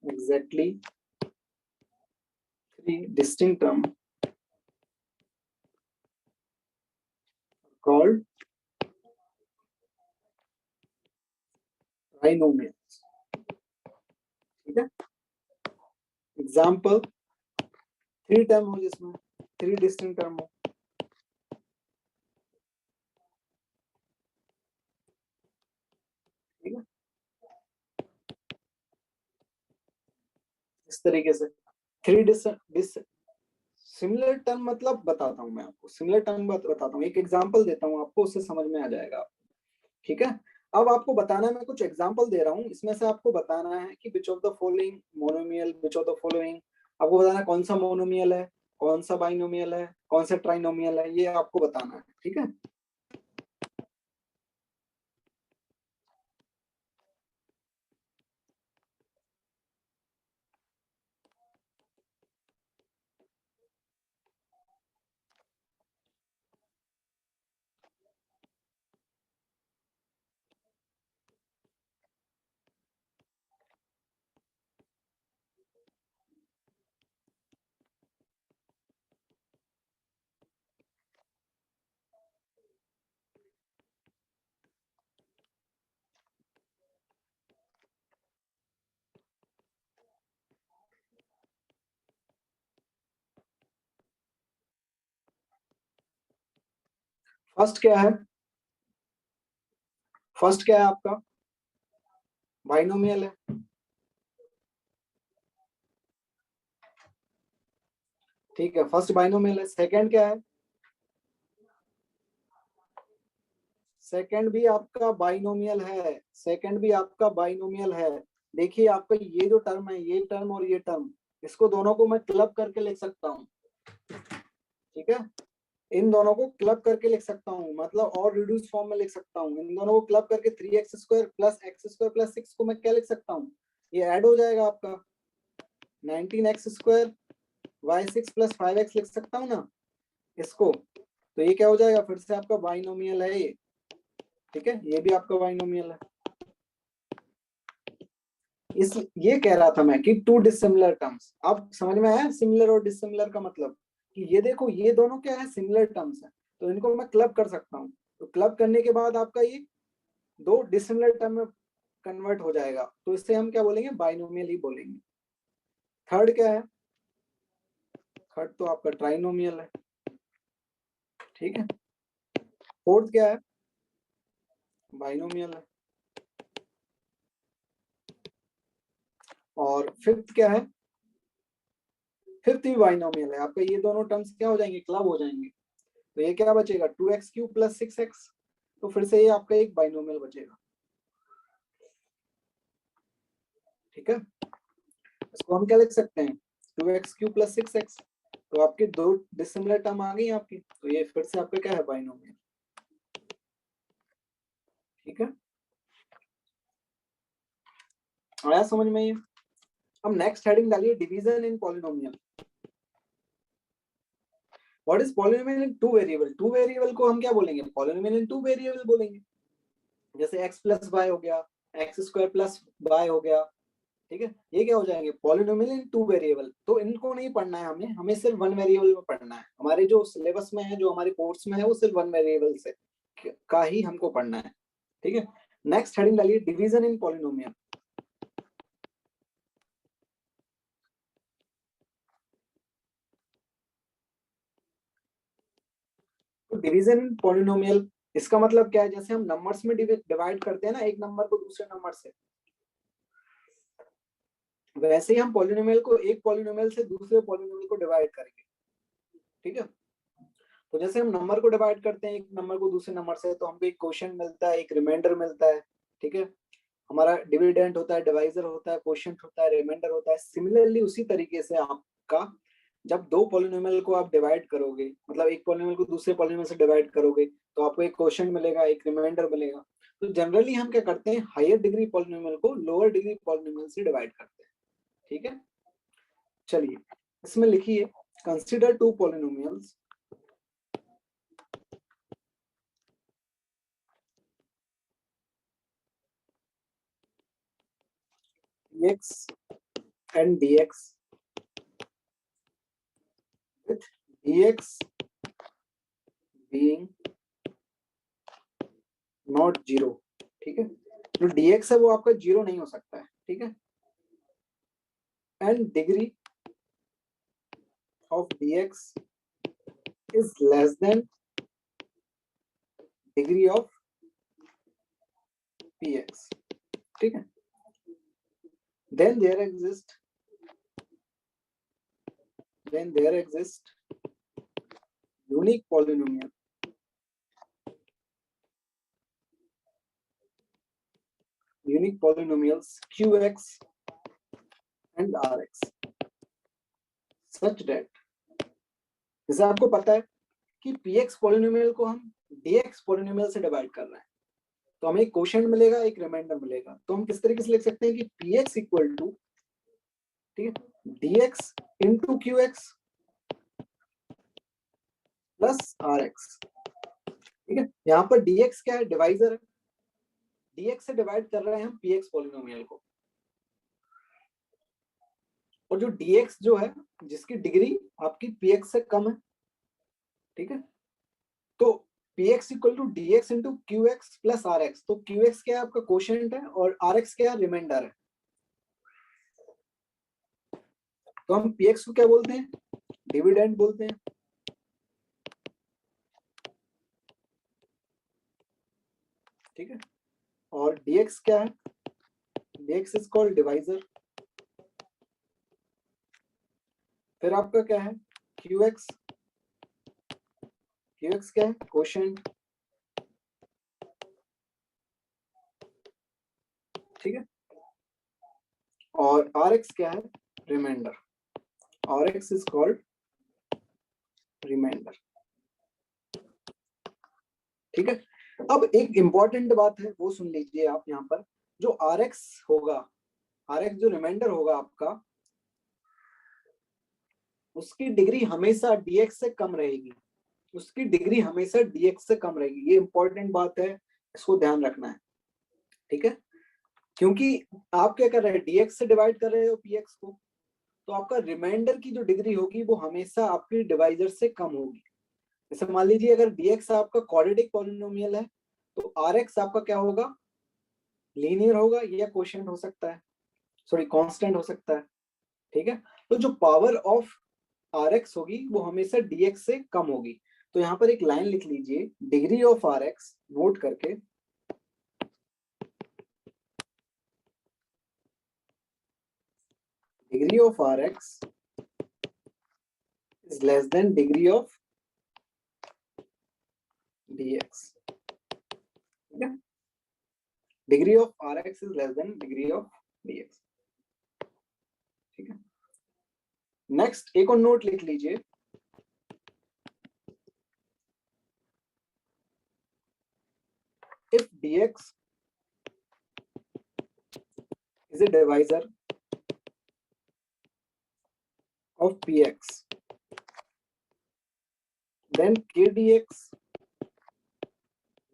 exactly 3 distinct terms called trinomials। ठीक है, एग्जाम्पल 3 टर्म हो जिसमें 3 डिस्टिंक्ट टर्म हो। ठीक है, इस तरीके से 3 सिमिलर टर्म मतलब बताता हूं मैं आपको, सिमिलर टर्म बताता हूँ, एक एग्जांपल देता हूं आपको, उससे समझ में आ जाएगा आपको। ठीक है, अब आपको बताना है, मैं कुछ एग्जांपल दे रहा हूं, इसमें से आपको बताना है कि which of the following monomial, which of the following, आपको बताना है कौन सा मोनोमियल है, कौन सा बाइनोमियल है, कौन सा ट्राइनोमियल है, ये आपको बताना है। ठीक है, फर्स्ट क्या है, फर्स्ट क्या है आपका, बाइनोमियल है। ठीक है, फर्स्ट बाइनोमियल है। सेकंड क्या है, सेकंड भी आपका बाइनोमियल है, सेकंड भी आपका बाइनोमियल है। देखिए आपका ये जो टर्म है, ये टर्म और ये टर्म, इसको दोनों को मैं क्लब करके लिख सकता हूँ। ठीक है, इन दोनों को क्लब करके लिख सकता हूँ, मतलब और रिड्यूस फॉर्म में लिख सकता हूँ। इन दोनों को क्लब करके 3x² प्लस x² प्लस 6 को मैं क्या लिख सकता हूँ, ये ऐड हो जाएगा आपका 19x² y6 प्लस 5x लिख सकता हूँ ना इसको, तो ये क्या हो जाएगा, फिर से आपका बाइनोमियल है ये। ठीक है, ये भी आपका बाइनोमियल है। इस ये कह रहा था मैं कि टू डिसिमिलर टर्म्स, अब समझ में आया सिमिलर और डिसिमिलर का मतलब, कि ये देखो ये दोनों क्या है, सिमिलर टर्म्स है, तो इनको मैं क्लब कर सकता हूँ, तो क्लब करने के बाद आपका ये दो डिसिमिलर टर्म में कन्वर्ट हो जाएगा, तो इससे हम क्या बोलेंगे, बाइनोमियल ही बोलेंगे। थर्ड क्या है, थर्ड तो आपका ट्राइनोमियल है, ठीक है। फोर्थ क्या है, बाइनोमियल है। और फिफ्थ क्या है, फिफ्थ भी बाइनोमियल है आपका, ये दोनों टर्म्स क्या हो जाएंगे, क्लब हो जाएंगे, तो ये क्या बचेगा, 2x³ + 6x, तो फिर से ये आपका एक बाइनोमियल बचेगा, ठीक है। इसको हम क्या लिख सकते हैं, 2x³ + 6x, तो आपके दो डिसिमिलर टर्म आ गई आपकी, तो ये फिर से आपका क्या है, बाइनोमियल, ठीक है। आया समझ में ये। अब नेक्स्ट हेडिंग डालिए, division in polynomial. What is polynomial in two variable, two variable को हम क्या बोलेंगे, पॉलिनोमियल इन टू वेरिएबल बोलेंगे, जैसे x + y हो गया, x² + y हो गया, ठीक है, ये क्या हो जाएंगे, पॉलिनोमियल इन टू वेरिएबल। तो इनको नहीं पढ़ना है हमें, हमें सिर्फ वन वेरिएबल में पढ़ना है, हमारे जो सिलेबस में है, जो हमारे कोर्स में है, वो सिर्फ वन वेरिएबल से का ही हमको पढ़ना है, ठीक है। नेक्स्ट हेडिंग डालिए, डिवीजन इन पॉलिनोमियल। तो डिवीजन इन पॉलिनोमियल इसका मतलब क्या है, जैसे हम नंबर्स में डिवाइड करते हैं ना, एक नंबर को दूसरे नंबर से, वैसे ही हम पॉलिनोमियल को एक पॉलिनोमियल से दूसरे पॉलिनोमियल को डिवाइड करेंगे, ठीक है। तो जैसे हम नंबर को डिवाइड करते हैं एक नंबर को दूसरे नंबर से, तो हमको एक क्वोशिएंट मिलता है, एक रिमाइंडर मिलता है, ठीक है। हमारा डिविडेंड होता है, डिवाइजर होता है, क्वोशिएंट होता है, रिमाइंडर होता है। सिमिलरली उसी तरीके से आपका जब दो पॉलिनोमियल को आप डिवाइड करोगे, मतलब एक पॉलिनोमियल को दूसरे पॉलिनोमियल से डिवाइड करोगे, तो आपको एक क्वोशिएंट मिलेगा, एक रिमाइंडर मिलेगा। तो जनरली हम क्या करते हैं, हायर डिग्री पॉलिनोमियल को लोअर डिग्री पॉलिनोमियल से डिवाइड करते हैं, ठीक है। चलिए इसमें लिखिए, consider two polynomials dx and dx with dx being not 0, ठीक है। जो dx है वो आपका 0 नहीं हो सकता है, ठीक है। And degree of dx is less than degree of px, ठीक है। then there exist unique polynomial qx and rx such that, जैसे आपको पता है कि px पॉलिनोमियल को हम dx पॉलिनोमियल से डिवाइड कर रहे हैं, तो हमें एक क्वोशिएंट मिलेगा, एक रिमाइंडर मिलेगा, तो हम किस तरीके से लिख सकते हैं कि px इक्वल टू, ठीक है, dx into qx plus rx, ठीक है। यहाँ पर dx क्या है, डिवाइजर है, dx से डिवाइड कर रहे हैं हम px पॉलिनोमियल को, और जो dx जो है, जिसकी डिग्री आपकी px से कम है, ठीक है। तो px equal to dx into qx plus rx, तो qx क्या है, आपका क्वोशिएंट है, और rx क्या है, रिमाइंडर है। तो हम px को क्या बोलते हैं, डिविडेंड बोलते हैं, ठीक है। और dx क्या है, dx इज कॉल्ड डिवाइजर। फिर आपका क्या है, qx क्या है, क्वोशिएंट, ठीक है। और rx क्या है, remainder, rx is called remainder, ठीक है। अब एक इंपॉर्टेंट बात है, वो सुन लीजिए आप यहाँ पर, जो rx होगा, rx जो रिमाइंडर होगा आपका, उसकी डिग्री हमेशा dx से कम रहेगी, उसकी डिग्री हमेशा dx से कम रहेगी। ये इंपॉर्टेंट बात है, इसको ध्यान रखना है, ठीक है। क्योंकि आप क्या कर रहे हैं, dx से डिवाइड कर रहे हो px को, तो आपका रिमाइंडर की जो डिग्री होगी वो हमेशा आपकी डिवाइजर से कम होगी। जैसे मान लीजिए अगर dx आपका क्वाड्रेटिक पॉलिनोमियल है, तो rx आपका क्या होगा, लीनियर होगा या कोशेंट हो सकता है, सॉरी कांस्टेंट हो सकता है, ठीक है। तो जो पावर ऑफ rx होगी वो हमेशा dx से कम होगी। तो यहाँ पर एक लाइन लिख लीजिए, डिग्री ऑफ rx, नोट करके, degree of rx is less than degree of dx, ठीक है। Degree of rx is less than degree of dx, ठीक है। नेक्स्ट एक और नोट लिख लीजिए, if dx is a divisor of px, then kdx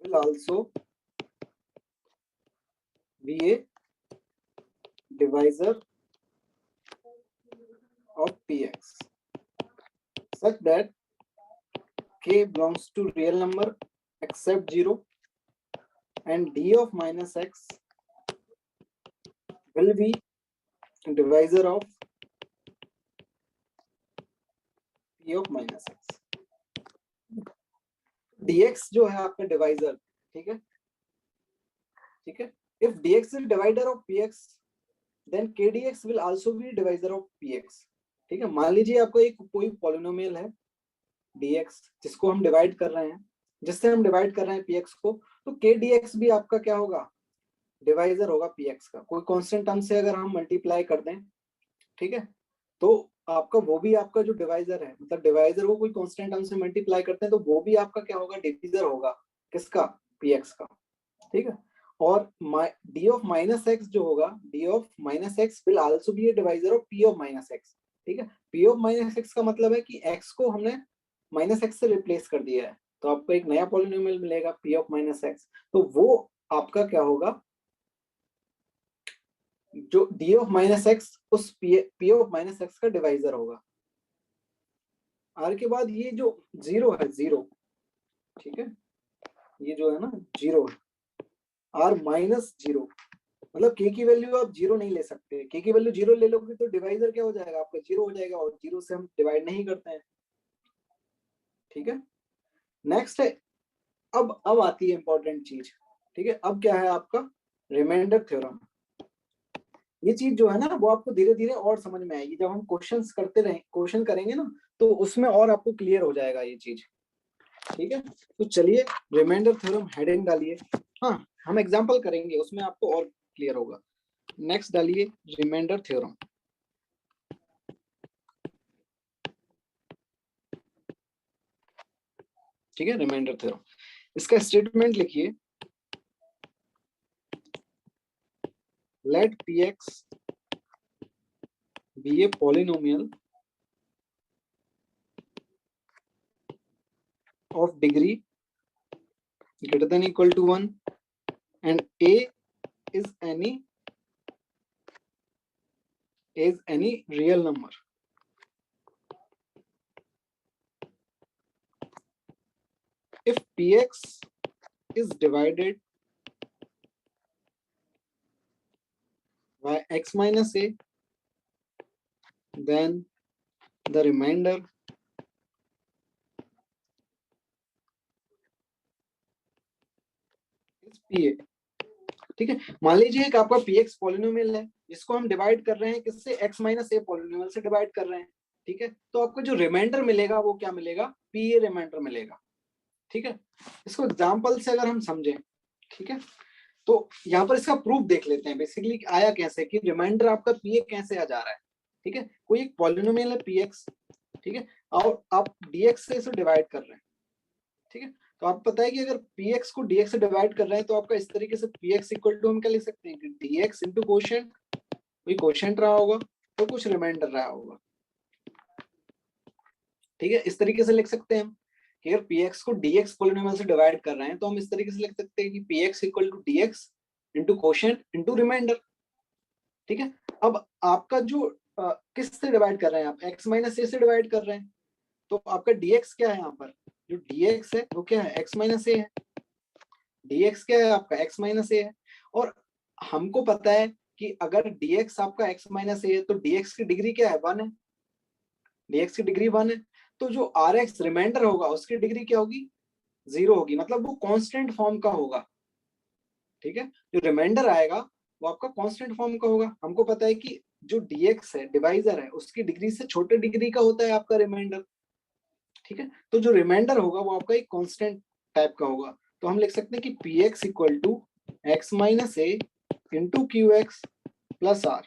will also be a divisor of px such that k belongs to real number except 0 and d of minus x will be divisor of p of minus x। dx जो है आपका divisor, ठीक है, ठीक है। if dx is divider of px then kdx will also be divisor of px, ठीक है। मान लीजिए आपको एक कोई पॉलिनोमियल है dx जिसको हम डिवाइड कर रहे हैं, जिससे हम डिवाइड कर रहे हैं px को, तो kdx भी आपका क्या होगा, डिवाइजर होगा px का। कोई कांस्टेंट टर्म से अगर हम मल्टीप्लाई कर दें, ठीक है, तो आपका वो भी आपका जो डिवाइजर है, मतलब डिवाइजर को कोई कांस्टेंट टर्म से मल्टीप्लाई करते हैं तो वो भी आपका क्या होगा, डिवीजर होगा, किसका, px का, ठीक है। और d ऑफ माइनस एक्स जो होगा, d of minus x will also be A divisor of p of minus x, ठीक है। p ऑफ माइनस एक्स का मतलब है कि x को हमने माइनस एक्स से रिप्लेस कर दिया है, तो आपको एक नया पॉलिनोमियल मिलेगा p ऑफ माइनस एक्स, तो वो आपका क्या होगा, जो d ऑफ माइनस एक्स उस p ऑफ माइनस एक्स का डिवाइजर होगा। r के बाद ये जो जीरो है, जीरो, ठीक है, ये जो है ना जीरो, r माइनस जीरो, मतलब k की वैल्यू आप जीरो नहीं ले सकते, k की वैल्यू जीरो ले लोगे तो डिवाइजर क्या हो जाएगा आपका, जीरो हो जाएगा, और जीरो से हम डिवाइड नहीं करते हैं, ठीक है। नेक्स्ट है, अब आती है इंपॉर्टेंट चीज, ठीक है। अब क्या है आपका रिमाइंडर थ्योरम। ये चीज जो है ना वो आपको धीरे धीरे और समझ में आएगी, जब हम क्वेश्चंस करते रहे, क्वेश्चन करेंगे ना, तो उसमें और आपको क्लियर हो जाएगा ये चीज, ठीक है। तो चलिए रिमाइंडर थ्योरम हेडिंग डालिए, हाँ हम एग्जांपल करेंगे उसमें आपको और क्लियर होगा। नेक्स्ट डालिए रिमाइंडर थ्योरम, ठीक है, रिमाइंडर थ्योरम। इसका स्टेटमेंट लिखिए, late px be a polynomial of degree greater than equal to 1 and a is any real number. If px is divided by x minus a, then the remainder is pa, ठीक है। मान लीजिए एक आपका px polynomial है जिसको हम divide कर रहे हैं किससे, x माइनस ए पॉलिनोमियल से डिवाइड कर रहे हैं, ठीक है। तो आपको जो रिमाइंडर मिलेगा वो क्या मिलेगा, pa रिमाइंडर मिलेगा, ठीक है। इसको एग्जांपल से अगर हम समझें, ठीक है, तो यहाँ पर इसका प्रूफ देख लेते हैं, बेसिकली आया कैसे कि रिमाइंडर आपका pa कैसे आ जा रहा है, ठीक है। कोई एक पॉलिनोमियल है px, ठीक है, और आप dx से इसे डिवाइड कर रहे हैं, ठीक है। तो आपको पता है कि अगर px को dx से डिवाइड कर रहे हैं तो आपका इस तरीके से px इक्वल टू हम क्या लिख सकते हैं कि dx इंटू कोशेंट, कोई कोशेंट रहा होगा तो कुछ रिमाइंडर रहा होगा, ठीक है। इस तरीके से लिख सकते हैं हम हियर px को dx पॉलिनोमियल से डिवाइड कर रहे हैं, तो हम इस तरीके से लिख सकते हैं कि px equal to dx into quotient into remainder. ठीक है, अब आपका जो किस से डिवाइड कर रहे हैं आप, x माइनस ए से डिवाइड कर रहे हैं, तो आपका dx क्या है, यहाँ पर जो dx है वो क्या है, x माइनस ए है। dx क्या है आपका, x माइनस ए है। और हमको पता है कि अगर dx आपका x माइनस ए है तो dx की डिग्री क्या है, 1 है। dx की डिग्री 1 है, तो जो rx रिमाइंडर होगा उसकी डिग्री क्या होगी, 0 होगी, मतलब वो कांस्टेंट फॉर्म का होगा। ठीक है, जो रिमाइंडर आएगा वो आपका कांस्टेंट फॉर्म का होगा। हमको पता है कि जो dx है डिवाइजर है उसकी डिग्री से छोटे डिग्री का होता है आपका रिमाइंडर। ठीक है, तो जो रिमाइंडर होगा वो आपका एक कांस्टेंट टाइप का होगा। तो हम लिख सकते हैं कि px equal to x minus a into q x plus r.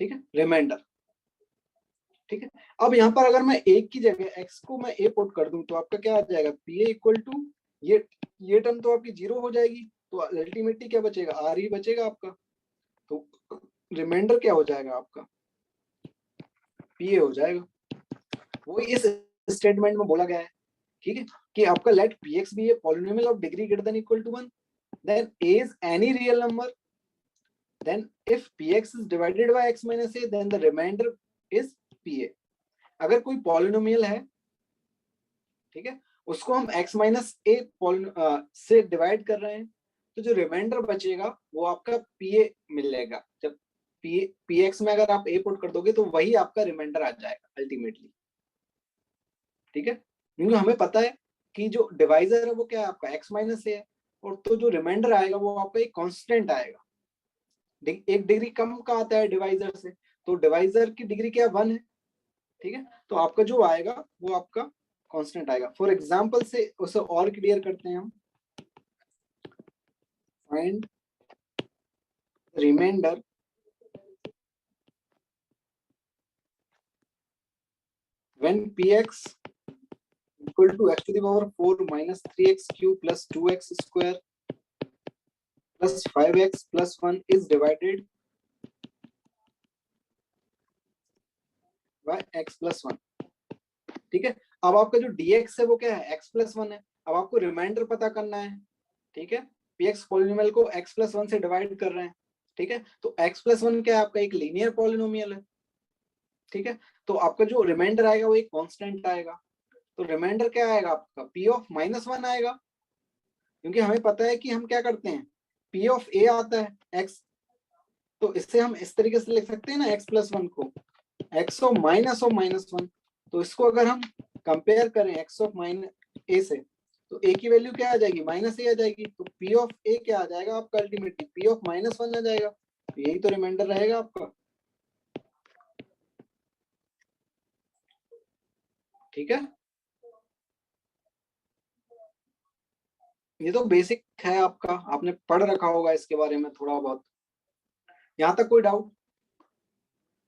ठीक है, रिमाइंडर। ठीक है, अब यहाँ पर अगर मैं एक की जगह x को मैं a पुट कर दूं तो आपका क्या आ जाएगा, pa इक्वल टू ये टर्म तो आपकी 0 हो जाएगी, तो अल्टीमेटली क्या बचेगा, r ही बचेगा आपका। तो रिमाइंडर क्या हो जाएगा आपका, pa हो जाएगा। वो इस स्टेटमेंट में बोला गया है। ठीक है, कि आपका let px be a polynomial of degree greater than equal to 1, then a is any real number, then if px is divided by x minus a, then the remainder is pa। अगर कोई polynomial है, ठीक है, उसको हम x minus ए से divide कर रहे हैं, तो जो रिमाइंडर बचेगा वो आपका pa मिलेगा। जब px में अगर आप a पुट कर दोगे तो वही आपका रिमाइंडर आ जाएगा अल्टीमेटली। ठीक है, क्योंकि हमें पता है कि जो डिवाइजर है वो क्या है आपका x माइनस ए है, और तो जो रिमाइंडर आएगा वो आपका एक कांस्टेंट आएगा, एक डिग्री कम का आता है डिवाइजर से, तो डिवाइजर की डिग्री क्या 1 है। ठीक है, तो आपका जो आएगा वो आपका कांस्टेंट आएगा। फॉर एग्जांपल से उसे और क्लियर करते हैं हम, find remainder when px equal to x to the power 4 minus 3x cube plus 2x square plus 5x plus 1 is divided by x plus 1। ठीक है, अब आपका जो dx है वो क्या है, x प्लस 1 है। अब आपको रिमाइंडर पता करना है। ठीक है, px पॉलिनोमियल को x प्लस 1 से डिवाइड कर रहे हैं। ठीक है, तो x प्लस 1 क्या है आपका, एक लीनियर पॉलिनोमियल है। ठीक है, तो आपका जो रिमाइंडर आएगा वो एक कांस्टेंट आएगा। तो रिमाइंडर क्या आएगा आपका, p ऑफ माइनस 1 आएगा, क्योंकि हमें पता है कि हम क्या करते हैं, p ऑफ a आता है x, तो इससे हम इस तरीके से लिख सकते हैं ना x प्लस 1 को, x ऑफ माइनस 1। तो इसको अगर हम कंपेयर करें x ऑफ माइनस a से, तो a की वैल्यू क्या आ जाएगी, माइनस a आ जाएगी। तो p ऑफ a क्या आ जाएगा आपका, अल्टीमेटली p ऑफ माइनस 1 आ जाएगा। तो यही तो रिमाइंडर रहेगा आपका। ठीक है, ये तो बेसिक है आपका, आपने पढ़ रखा होगा इसके बारे में थोड़ा बहुत। यहाँ तक कोई डाउट?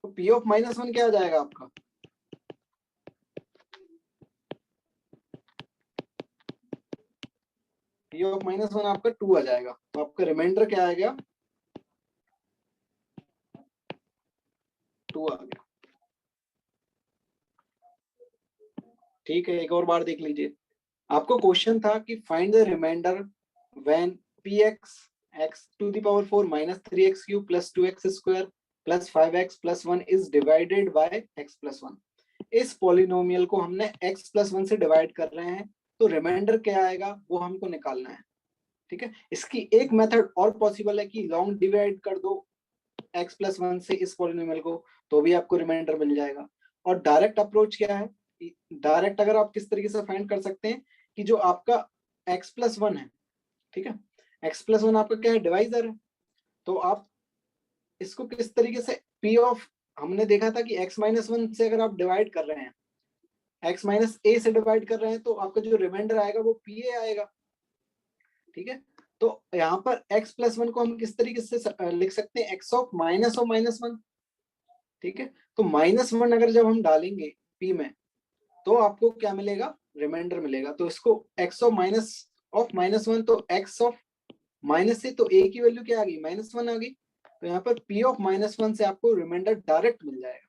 तो p ऑफ माइनस 1 क्या आ जाएगा आपका, p ऑफ माइनस 1 आपका 2 आ जाएगा। तो आपका रिमाइंडर क्या आ गया, 2 आ गया। ठीक है, एक और बार देख लीजिए। आपको क्वेश्चन था कि find the remainder when px x to the power 4 minus 3x cube plus 2x square plus 5x plus 1 is divided by x plus 1। इस पॉलिनोमियल को हमने x प्लस 1 से डिवाइड कर रहे हैं, तो रिमाइंडर क्या आएगा वो हमको निकालना है। ठीक है, इसकी एक मेथड और पॉसिबल है कि लॉन्ग डिवाइड कर दो x प्लस 1 से इस पॉलिनोमियल को, तो भी आपको रिमाइंडर मिल जाएगा। और डायरेक्ट अप्रोच क्या है, डायरेक्ट अगर आप किस तरीके से फाइंड कर सकते हैं कि जो आपका x प्लस 1 है, ठीक है, x प्लस 1 आपका क्या है, डिवाइजर है। तो आप इसको किस तरीके से p ऑफ, हमने देखा था कि x माइनस 1 से अगर आप डिवाइड कर रहे हैं, x माइनस a से डिवाइड कर रहे हैं, तो आपका जो रिमाइंडर आएगा वो pa आएगा। ठीक है, तो यहाँ पर x प्लस 1 को हम किस तरीके से लिख सकते हैं, x ऑफ माइनस 1। ठीक है, तो माइनस 1 अगर जब हम डालेंगे p में, तो आपको क्या मिलेगा, रिमाइंडर मिलेगा। तो इसको x ऑफ माइनस 1, तो x ऑफ माइनस से तो a की वैल्यू क्या आ गई, माइनस 1 आ गई। तो यहाँ पर p ऑफ माइनस 1 से आपको रिमाइंडर डायरेक्ट मिल जाएगा।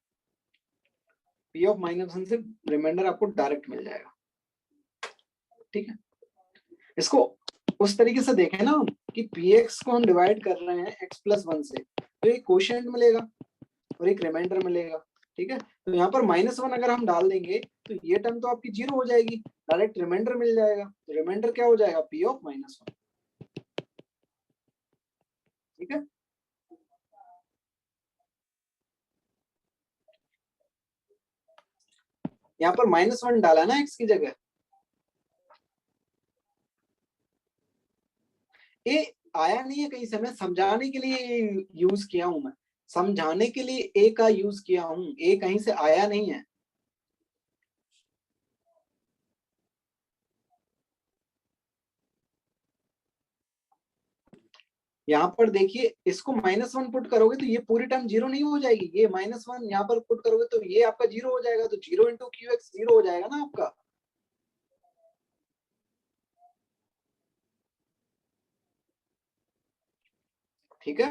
p ऑफ माइनस 1 से रिमाइंडर आपको डायरेक्ट मिल जाएगा। ठीक है, इसको उस तरीके से देखें ना कि px को हम डिवाइड कर रहे हैं x प्लस 1 से, तो एक क्वोशिएंट मिलेगा और एक रिमाइंडर मिलेगा। ठीक है, तो यहाँ पर -1 अगर हम डाल देंगे तो ये टर्म तो आपकी 0 हो जाएगी, डायरेक्ट रिमाइंडर मिल जाएगा। तो रिमाइंडर क्या हो जाएगा, p ऑफ -1। ठीक है, यहाँ पर -1 डाला ना x की जगह, ए आया नहीं है कहीं से, मैं समझाने के लिए यूज किया हूं, मैं समझाने के लिए ए का यूज किया हूं, ए कहीं से आया नहीं है। यहाँ पर देखिए, इसको -1 पुट करोगे तो ये पूरी टर्म 0 नहीं हो जाएगी, ये -1 यहाँ पर पुट करोगे तो ये आपका 0 हो जाएगा, तो 0 इंटू क्यू एक्स 0 हो जाएगा ना आपका। ठीक है,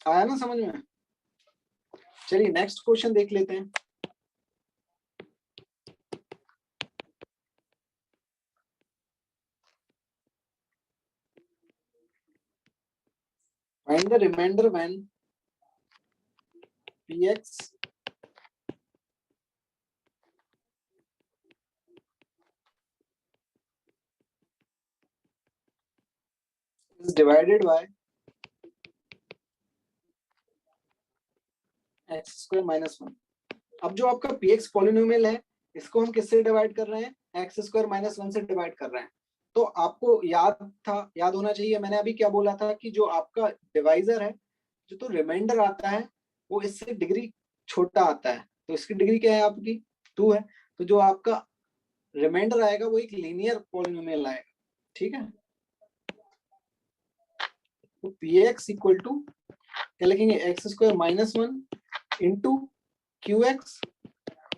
आया ना समझ में। चलिए नेक्स्ट क्वेश्चन देख लेते हैं। Find the remainder when px is divided by x square minus 1। अब जो आपका px पॉलिनोमियल है, इसको हम किससे डिवाइड कर रहे हैं, एक्स स्क्वायर माइनस 1 से डिवाइड कर रहे हैं। तो आपको याद होना चाहिए, मैंने अभी क्या बोला था कि जो आपका डिवाइजर है, जो तो रिमाइंडर आता है वो इससे डिग्री छोटा आता है, तो इसकी डिग्री क्या है आपकी 2 है। तो जो आपका रिमाइंडर आएगा वो एक लीनियर पॉलिनोमियल आएगा। ठीक है, तो पी एक्स इक्वल टू क्या लिखेंगे, x square minus 1 into q x,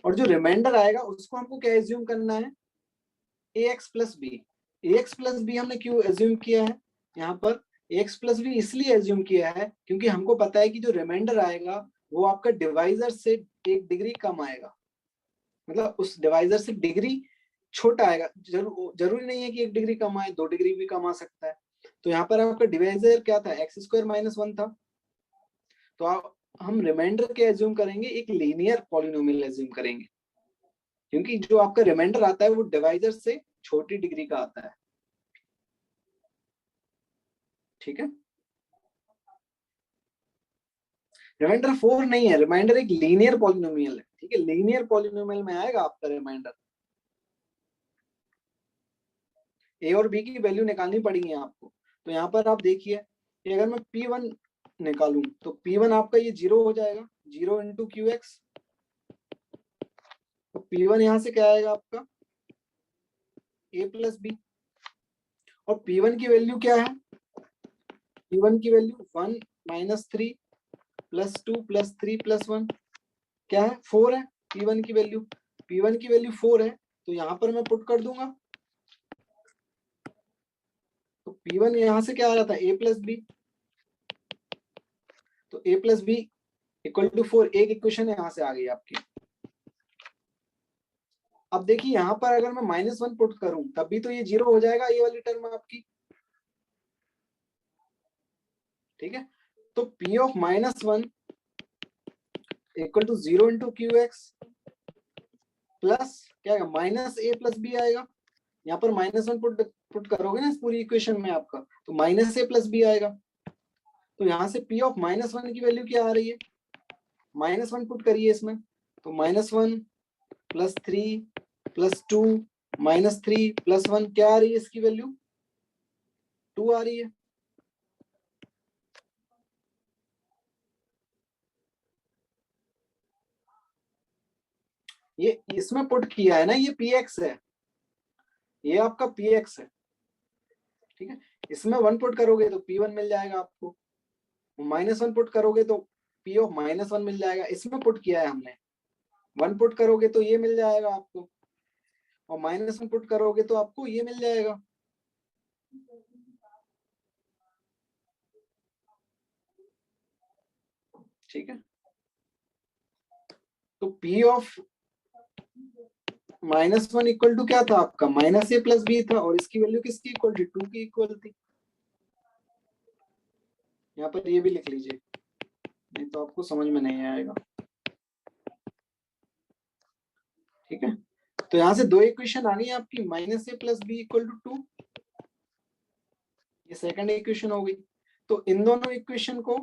और जो रिमाइंडर आएगा उसको हमको क्या एज्यूम करना है, ए एक्स प्लस बी। ए एक्स प्लस बी हमने क्यों एज्यूम किया है, यहाँ पर ए एक्स प्लस बी इसलिए एज्यूम किया है क्योंकि हमको पता है कि जो रिमाइंडर आएगा वो आपका डिवाइजर से 1 डिग्री कम आएगा, मतलब उस डिवाइजर से डिग्री छोटा आएगा। जरूरी नहीं है कि 1 डिग्री कम आए, 2 डिग्री भी कम आ सकता है। तो यहाँ पर आपका डिवाइजर क्या था, एक्स स्क्वायर माइनस 1 था, तो हम रिमाइंडर क्या एज्यूम करेंगे, एक लीनियर पॉलिनोमियल एज्यूम करेंगे, क्योंकि जो आपका रिमाइंडर आता है वो डिवाइजर से छोटी डिग्री का आता है। ठीक है, रिमाइंडर 4 नहीं है, रिमाइंडर एक लीनियर पॉलिनोमियल है। ठीक है, लीनियर पॉलिनोमियल में आएगा आपका रिमाइंडर। ए और बी की वैल्यू निकालनी पड़ेगी आपको। तो यहाँ पर आप देखिए कि अगर मैं P1 निकालूं तो P1 आपका ये 0 हो जाएगा, 0 इंटू क्यू एक्स। तो P1 यहाँ से क्या आएगा आपका, a प्लस बी, और P1 की वैल्यू क्या है, P1 की value 1 minus 3 plus 2 plus 3 plus 1 क्या है, 4 है। P1 की वैल्यू, P1 की वैल्यू 4 है, तो यहाँ पर मैं पुट कर दूंगा। तो P1 यहाँ से क्या आ रहा था, a प्लस बी, तो a plus b equal to 4, एक इक्वेशन यहाँ से आ गई आपकी। अब देखिए यहाँ पर अगर मैं -1 पुट करूं तब भी तो ये 0 हो जाएगा, ये वाली टर्म आपकी। ठीक है, तो p of -1 equal to 0 into q x plus क्या आएगा, माइनस a प्लस बी आएगा। यहाँ पर -1 पुट करोगे ना इस पूरी इक्वेशन में आपका, तो माइनस a प्लस बी आएगा। तो यहाँ से p ऑफ -1 की वैल्यू क्या आ रही है, -1 पुट करिए इसमें, तो -1 प्लस 3 प्लस 2 माइनस 3 प्लस 1 क्या आ रही है इसकी वैल्यू, 2 आ रही है। ये इसमें पुट किया है ना, ये px है, ये आपका px है। ठीक है, इसमें 1 पुट करोगे तो p1 मिल जाएगा आपको, -1 पुट करोगे तो p ऑफ -1 मिल जाएगा, इसमें पुट किया है हमने। 1 पुट करोगे तो ये मिल जाएगा आपको, और -1 पुट करोगे तो आपको ये मिल जाएगा। ठीक है, तो p ऑफ -1 इक्वल टू क्या था आपका, -a प्लस b था, और इसकी वैल्यू किसकी इक्वल थी, 2 की इक्वल थी। यहाँ पर ये भी लिख लीजिए, नहीं तो आपको समझ में नहीं आएगा। ठीक है, तो यहाँ से दो इक्वेशन आ गई आपकी, -a plus b equal to 2, ये सेकंड इक्वेशन हो गई। तो इन दोनों इक्वेशन को,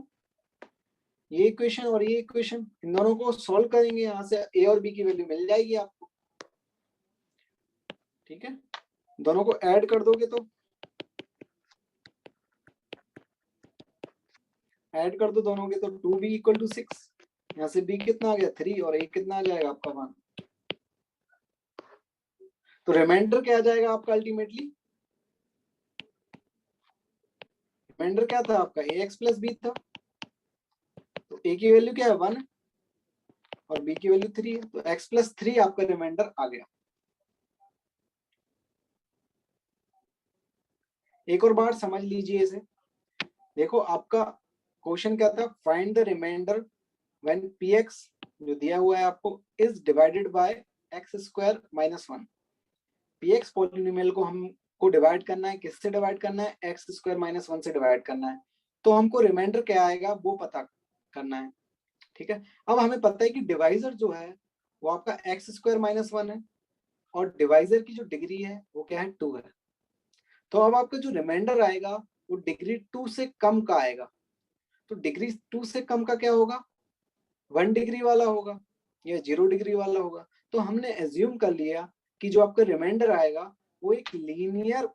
ये इक्वेशन और ये इक्वेशन, इन दोनों को सॉल्व करेंगे, यहाँ से a और b की वैल्यू मिल जाएगी आपको। ठीक है, दोनों को ऐड कर दोगे तो, ऐड कर दो दोनों के, तो 2b इक्वल टू 6, यहाँ से b कितना आ गया 3, और a कितना आ जाएगा आपका 1। तो रिमाइंडर क्या आ जाएगा आपका अल्टीमेटली, रिमाइंडर क्या था आपका, ax प्लस b था। तो a की वैल्यू क्या है 1 और b की वैल्यू 3 है, तो x प्लस 3 आपका रिमाइंडर आ गया। एक और बार समझ लीजिए इसे, देखो आपका क्वेश्चन क्या था, find the remainder when px जो दिया हुआ है आपको is divided by x square minus 1। px polynomial को हमको डिवाइड करना है, किससे डिवाइड करना है, x स्क्वायर माइनस 1 से डिवाइड करना है। तो हमको रिमाइंडर क्या आएगा वो पता करना है। ठीक है, अब हमें पता है कि डिवाइजर जो है वो आपका एक्स स्क्वायर माइनस 1 है, और डिवाइजर की जो डिग्री है वो क्या है 2 है। तो अब आपका जो रिमाइंडर आएगा वो डिग्री 2 से कम का आएगा। तो डिग्री 2 से कम का क्या होगा, 1 डिग्री वाला होगा या 0 डिग्री वाला होगा। तो हमने एज्यूम कर लिया कि जो आपका रिमाइंडर आएगा वो एक लीनियर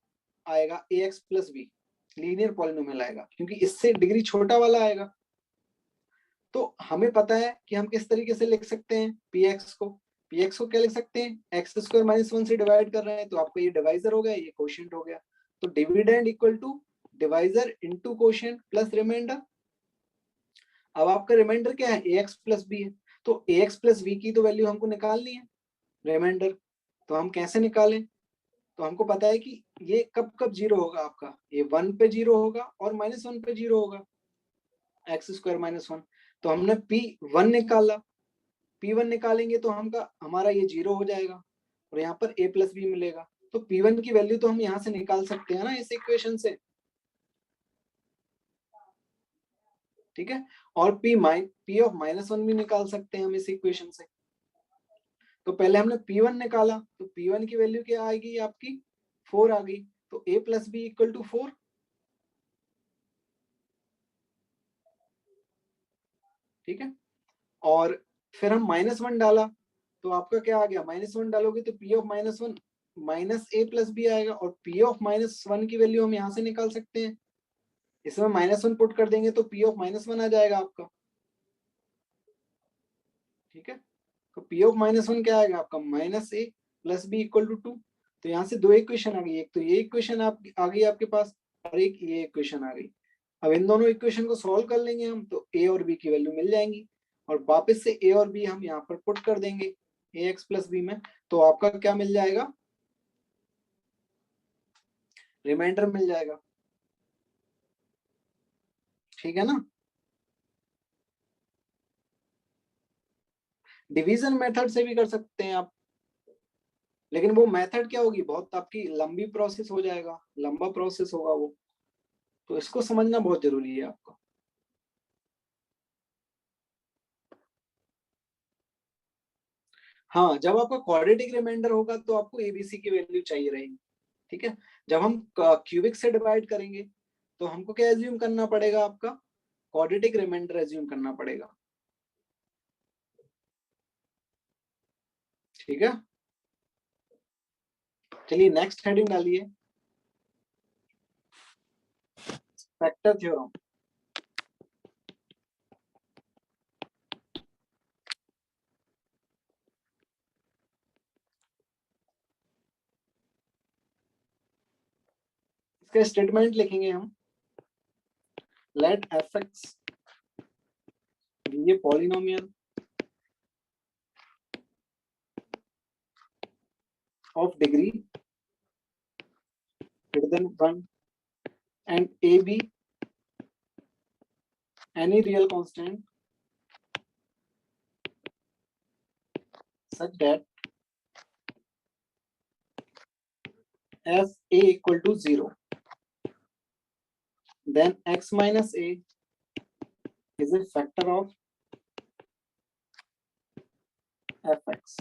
आएगा, a x plus b, linear polynomial आएगा, क्योंकि इससे डिग्री छोटा वाला आएगा। तो हमें पता है कि हम किस तरीके से लिख सकते हैं px को, px को क्या लिख सकते हैं, एक्स स्क्वायर माइनस 1 से डिवाइड कर रहे हैं, तो आपका ये डिवाइजर हो गया, ये कोशिएंट हो गया। तो dividend equal to divisor into quotient plus remainder. अब आपका रिमाइंडर क्या है, ax प्लस बी है, तो ax प्लस बी की तो वैल्यू हमको निकालनी है रिमाइंडर। तो हम कैसे निकालें, तो हमको पता है कि ये कब कब जीरो होगा आपका, ये 1 पे जीरो होगा और -1 पे जीरो होगा, एक्स स्क्वायर माइनस 1। तो हमने P1 निकाला, P1 निकालेंगे तो हमारा ये जीरो हो जाएगा, और यहाँ पर a प्लस बी मिलेगा। तो P1 की वैल्यू तो हम यहाँ से निकाल सकते हैं ना इस इक्वेशन से। ठीक है, और P ऑफ -1 भी निकाल सकते हैं हम इस इक्वेशन से। तो पहले हमने P1 निकाला, तो P1 की वैल्यू क्या आएगी आपकी 4 आ गई, तो a plus b equal to 4। ठीक है, और फिर हम -1 डाला, तो आपका क्या आ गया, -1 डालोगे तो P of -1 minus a plus b आएगा, और P ऑफ -1 की वैल्यू हम यहाँ से निकाल सकते हैं, इसमें -1 पुट कर देंगे तो P ऑफ -1 आ जाएगा आपका। ठीक है, तो P ऑफ -1 क्या आएगा आपका, -a plus b equal to 2। तो यहाँ से दो इक्वेशन आ गई, एक तो ये इक्वेशन आ गई आपके पास, और एक ये इक्वेशन आ गई। अब इन दोनों इक्वेशन को सॉल्व कर लेंगे हम, तो a और b की वैल्यू मिल जाएंगी, और वापस से a और b हम यहाँ पर पुट कर देंगे ax प्लस बी में, तो आपका क्या मिल जाएगा, रिमाइंडर मिल जाएगा। ठीक है ना, डिवीजन मेथड से भी कर सकते हैं आप, लेकिन वो मेथड क्या होगी, बहुत आपकी लंबी प्रोसेस हो जाएगा, लंबा प्रोसेस होगा वो, तो इसको समझना बहुत जरूरी है आपको। हाँ, जब आपका क्वाड्रेटिक रिमाइंडर होगा तो आपको एबीसी की वैल्यू चाहिए रहेगी। ठीक है, जब हम क्यूबिक से डिवाइड करेंगे तो हमको क्या एज्यूम करना पड़ेगा, आपका क्वाड्रेटिक रिमाइंडर एज्यूम करना पड़ेगा। ठीक है, चलिए नेक्स्ट हेडिंग डालिए, फैक्टर थ्योरम। इसका स्टेटमेंट लिखेंगे हम, लेट एफ एक्स ये polynomial of degree greater than 1 and a be any real constant such that f a equal to 0, then x minus a is a factor of f x.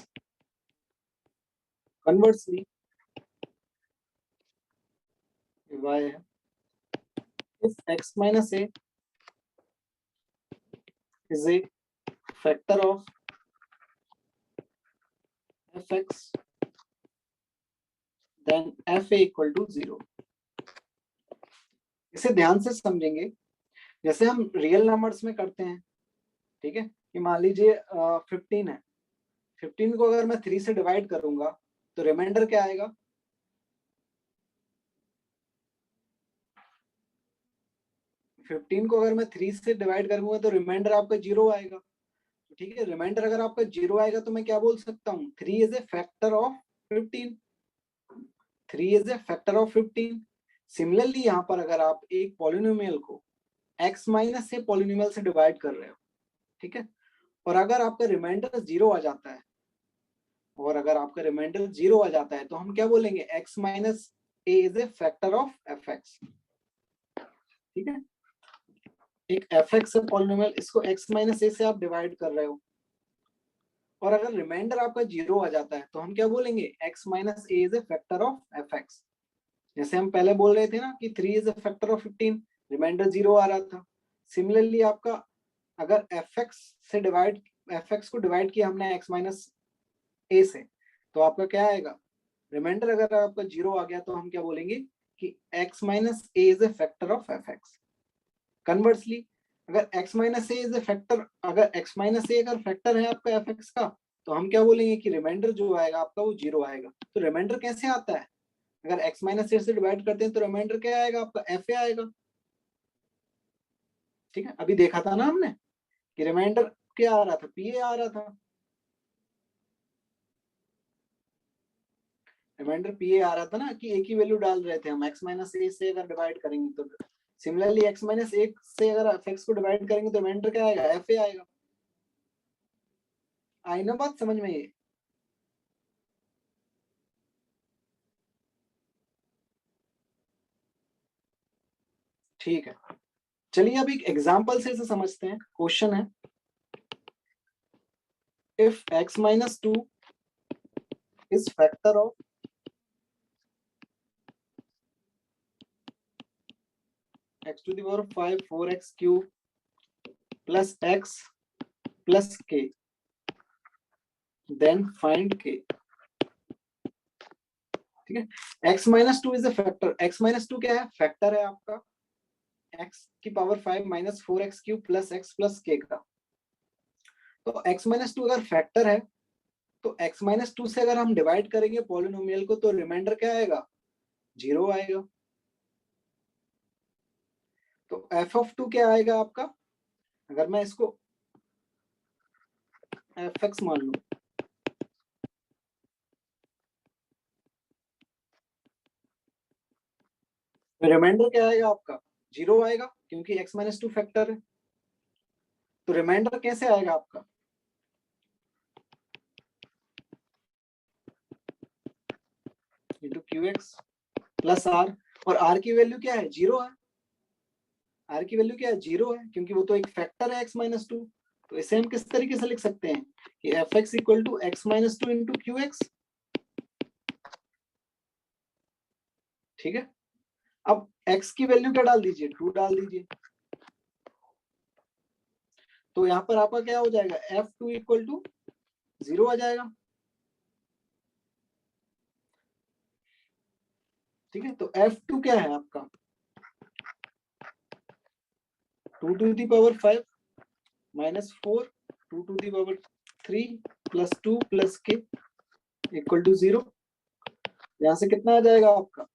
Conversely, y है, if x minus a is a factor of fx, then fa equal to 0. इसे ध्यान से समझेंगे, जैसे हम real numbers में करते हैं, ठीक है, कि मान लीजिए 15 है, 15 को अगर मैं 3 से डिवाइड करूंगा तो रिमाइंडर क्या आएगा? 15 को अगर मैं 3 से डिवाइड करूंगा तो रिमाइंडर आपका 0 आएगा. ठीक है, रिमाइंडर अगर आपका 0 आएगा तो मैं क्या बोल सकता हूँ? 3 is a factor of 15. 3 is a factor of 15. Similarly यहाँ पर अगर आप एक पॉलिनोमियल को x माइनस से पॉलिनोमियल से डिवाइड कर रहे हो, ठीक है, और अगर आपका रिमाइंडर 0 आ जाता है, और अगर आपका रिमाइंडर 0 आ जाता है तो हम क्या बोलेंगे? x minus a is a factor of f x. ठीक है, एक एफ एक्स पॉलिनोमियल, इसको x माइनस ए से आप डिवाइड कर रहे हो, और अगर रिमाइंडर आपका 0 आ जाता है तो हम क्या बोलेंगे? x minus a is a factor of f x. जैसे हम पहले बोल रहे थे ना कि 3 is a factor of 15, remainder 0 आ रहा था. सिमिलरली आपका अगर एफ एक्स से डिवाइड, एफ एक्स को डिवाइड किया हमने x माइनस ए से, तो आपका क्या आएगा? रिमाइंडर अगर आपका 0 आ गया तो हम क्या बोलेंगे कि x minus a is a factor of f x. Conversely अगर x minus a is a factor, अगर x माइनस ए अगर फैक्टर है आपका एफ एक्स का, तो हम क्या बोलेंगे कि रिमाइंडर जो आएगा आपका वो 0 आएगा. तो रिमाइंडर कैसे आता है? अगर x माइनस ए से डिवाइड करते हैं तो रिमाइंडर क्या आएगा आपका? एफ ए आएगा. ठीक है, अभी देखा था ना हमने कि रिमाइंडर क्या आ रहा था? पी ए आ रहा था. रिमाइंडर पी ए आ रहा था ना, कि एक ही वैल्यू डाल रहे थे हम, x माइनस ए से अगर डिवाइड करेंगे तो. सिमिलरली x माइनस ए से अगर एफ एक्स को डिवाइड करेंगे तो रिमाइंडर क्या आएगा? एफ ए आएगा. आई ना बात समझ में? ये ठीक है, चलिए अब एक एग्जांपल से इसे समझते हैं. क्वेश्चन है, if x minus 2 is factor of x to the power 5 4x cube plus x plus k, then find k. ठीक है, x minus 2 is a factor. x minus 2 क्या है? फैक्टर है आपका x की power 5 minus 4x cube plus x plus k का. तो x minus 2 अगर फैक्टर है तो x माइनस 2 से अगर हम डिवाइड करेंगे पॉलिनोमियल को तो रिमाइंडर क्या आएगा? 0 आएगा. तो f ऑफ 2 क्या आएगा आपका? अगर मैं इसको एफ एक्स मान लूं, तो रिमाइंडर क्या आएगा आपका? 0 आएगा, क्योंकि x माइनस 2 फैक्टर है. तो रिमाइंडर कैसे आएगा आपका? Into q x plus r, और r की वैल्यू क्या है? 0 है. r की वैल्यू क्या है? 0 है, क्योंकि वो तो एक फैक्टर है x माइनस 2. तो इसे हम किस तरीके से लिख सकते हैं कि f x equal to x minus 2 into q x. ठीक है, अब x की वैल्यू क्या डाल दीजिए? 2 डाल दीजिए. तो यहाँ पर आपका क्या हो जाएगा? एफ टू इक्वल टू 0 आ जाएगा. ठीक है, तो f2 क्या है आपका? 2 to the power 5 minus 4 2 to the power 3 plus 2 plus k equal to 0. यहाँ से कितना आ जाएगा आपका?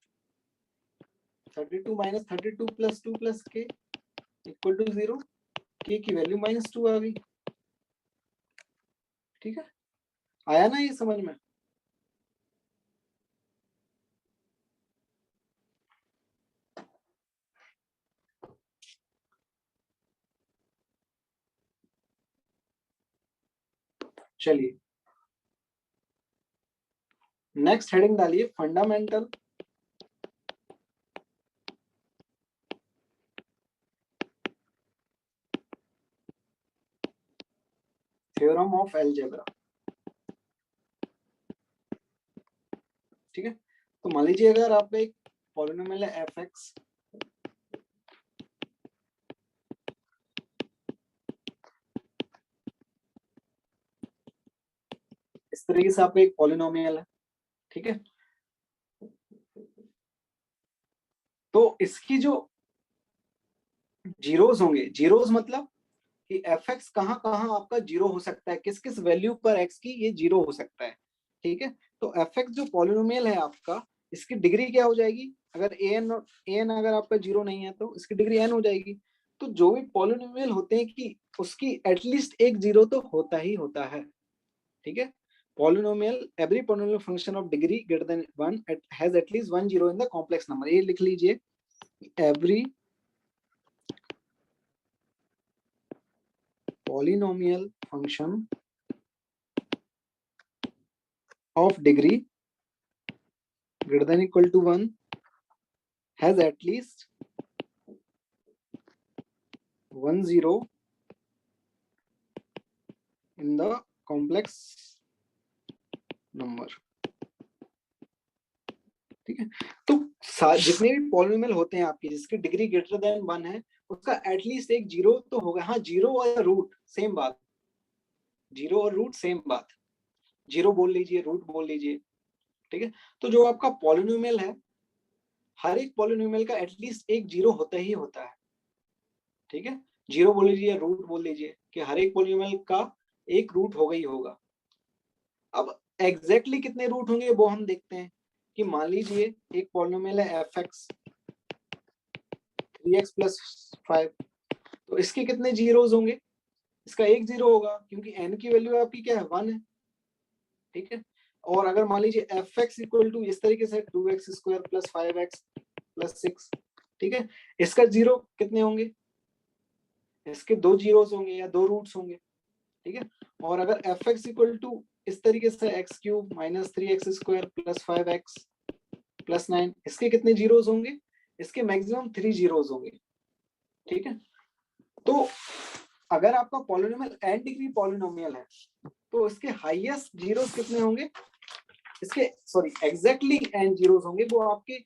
32 minus 32 plus 2 plus k equal to 0. k की वैल्यू माइनस 2 आ गई. ठीक है, आया ना ये समझ में? चलिए नेक्स्ट हेडिंग डालिए, फंडामेंटल थ्योरम ऑफ अलजेब्रा। ठीक है, तो मान लीजिए अगर आप एक पॉलिनोमियल है एफ एक्स, इस तरीके से आपका एक पॉलिनोमियल है, ठीक है, तो इसकी जो जीरोस होंगे, जीरोस मतलब कि एफ एक्स कहाँ कहाँ आपका जीरो हो सकता है, किस किस वैल्यू पर एक्स की ये जीरो हो सकता है। ठीक है, तो एफ एक्स जो पॉलिनोमियल है आपका, इसकी डिग्री क्या हो जाएगी, अगर ए एन अगर आपका जीरो नहीं है तो इसकी डिग्री एन हो जाएगी। तो जो भी पॉलिनोमियल होते हैं कि उसकी एटलीस्ट एक जीरो तो होता ही होता है। ठीक है, polynomial, every polynomial function of degree greater then 1 has at least 1 zero in the complex number. ये लिख लीजिए, every polynomial function of degree greater than equal to 1 has at least 1 zero in the complex number। ठीक है, तो जितने भी polynomial होते हैं आपके जिसकी डिग्री ग्रेटर देन 1 है, उसका एटलीस्ट एक जीरो तो होगा। हाँ, जीरो और रूट सेम बात, जीरो और रूट सेम बात, जीरो बोल लीजिए, रूट बोल लीजिए। ठीक है, तो जो आपका पॉलिनोमियल है, हर एक पॉलिनोमियल का एटलीस्ट एक जीरो होता ही होता है। ठीक है, जीरो बोल लीजिए, रूट बोल लीजिए, कि हर एक पॉलिनोमियल का एक रूट होगा ही होगा। अब एग्जैक्टली कितने रूट होंगे वो हम देखते हैं, कि मान लीजिए एक पॉलिनोमियल है एफ एक्स 3x प्लस 5, तो इसके कितने जीरोस होंगे, इसका एक जीरो होगा, क्योंकि n की वैल्यू आपकी क्या है, 1 है। ठीक है, और अगर मान लीजिए एफ एक्स इक्वल टू इस तरीके से 2x square plus 5x plus 6, ठीक है, इसका जीरो कितने होंगे, इसके दो जीरोस होंगे या दो रूट्स होंगे। ठीक है, और अगर एफ एक्स इक्वल टू इस तरीके से x cube minus 3x square plus 5x plus 9, इसके कितने जीरोस होंगे, इसके मैक्सिमम 3 जीरोस होंगे। ठीक है, तो अगर आपका पॉलिनोमियल n डिग्री पॉलिनोमियल है तो इसके हाईएस्ट जीरोस कितने होंगे, इसके सॉरी एग्जैक्टली n जीरोस होंगे। वो आपके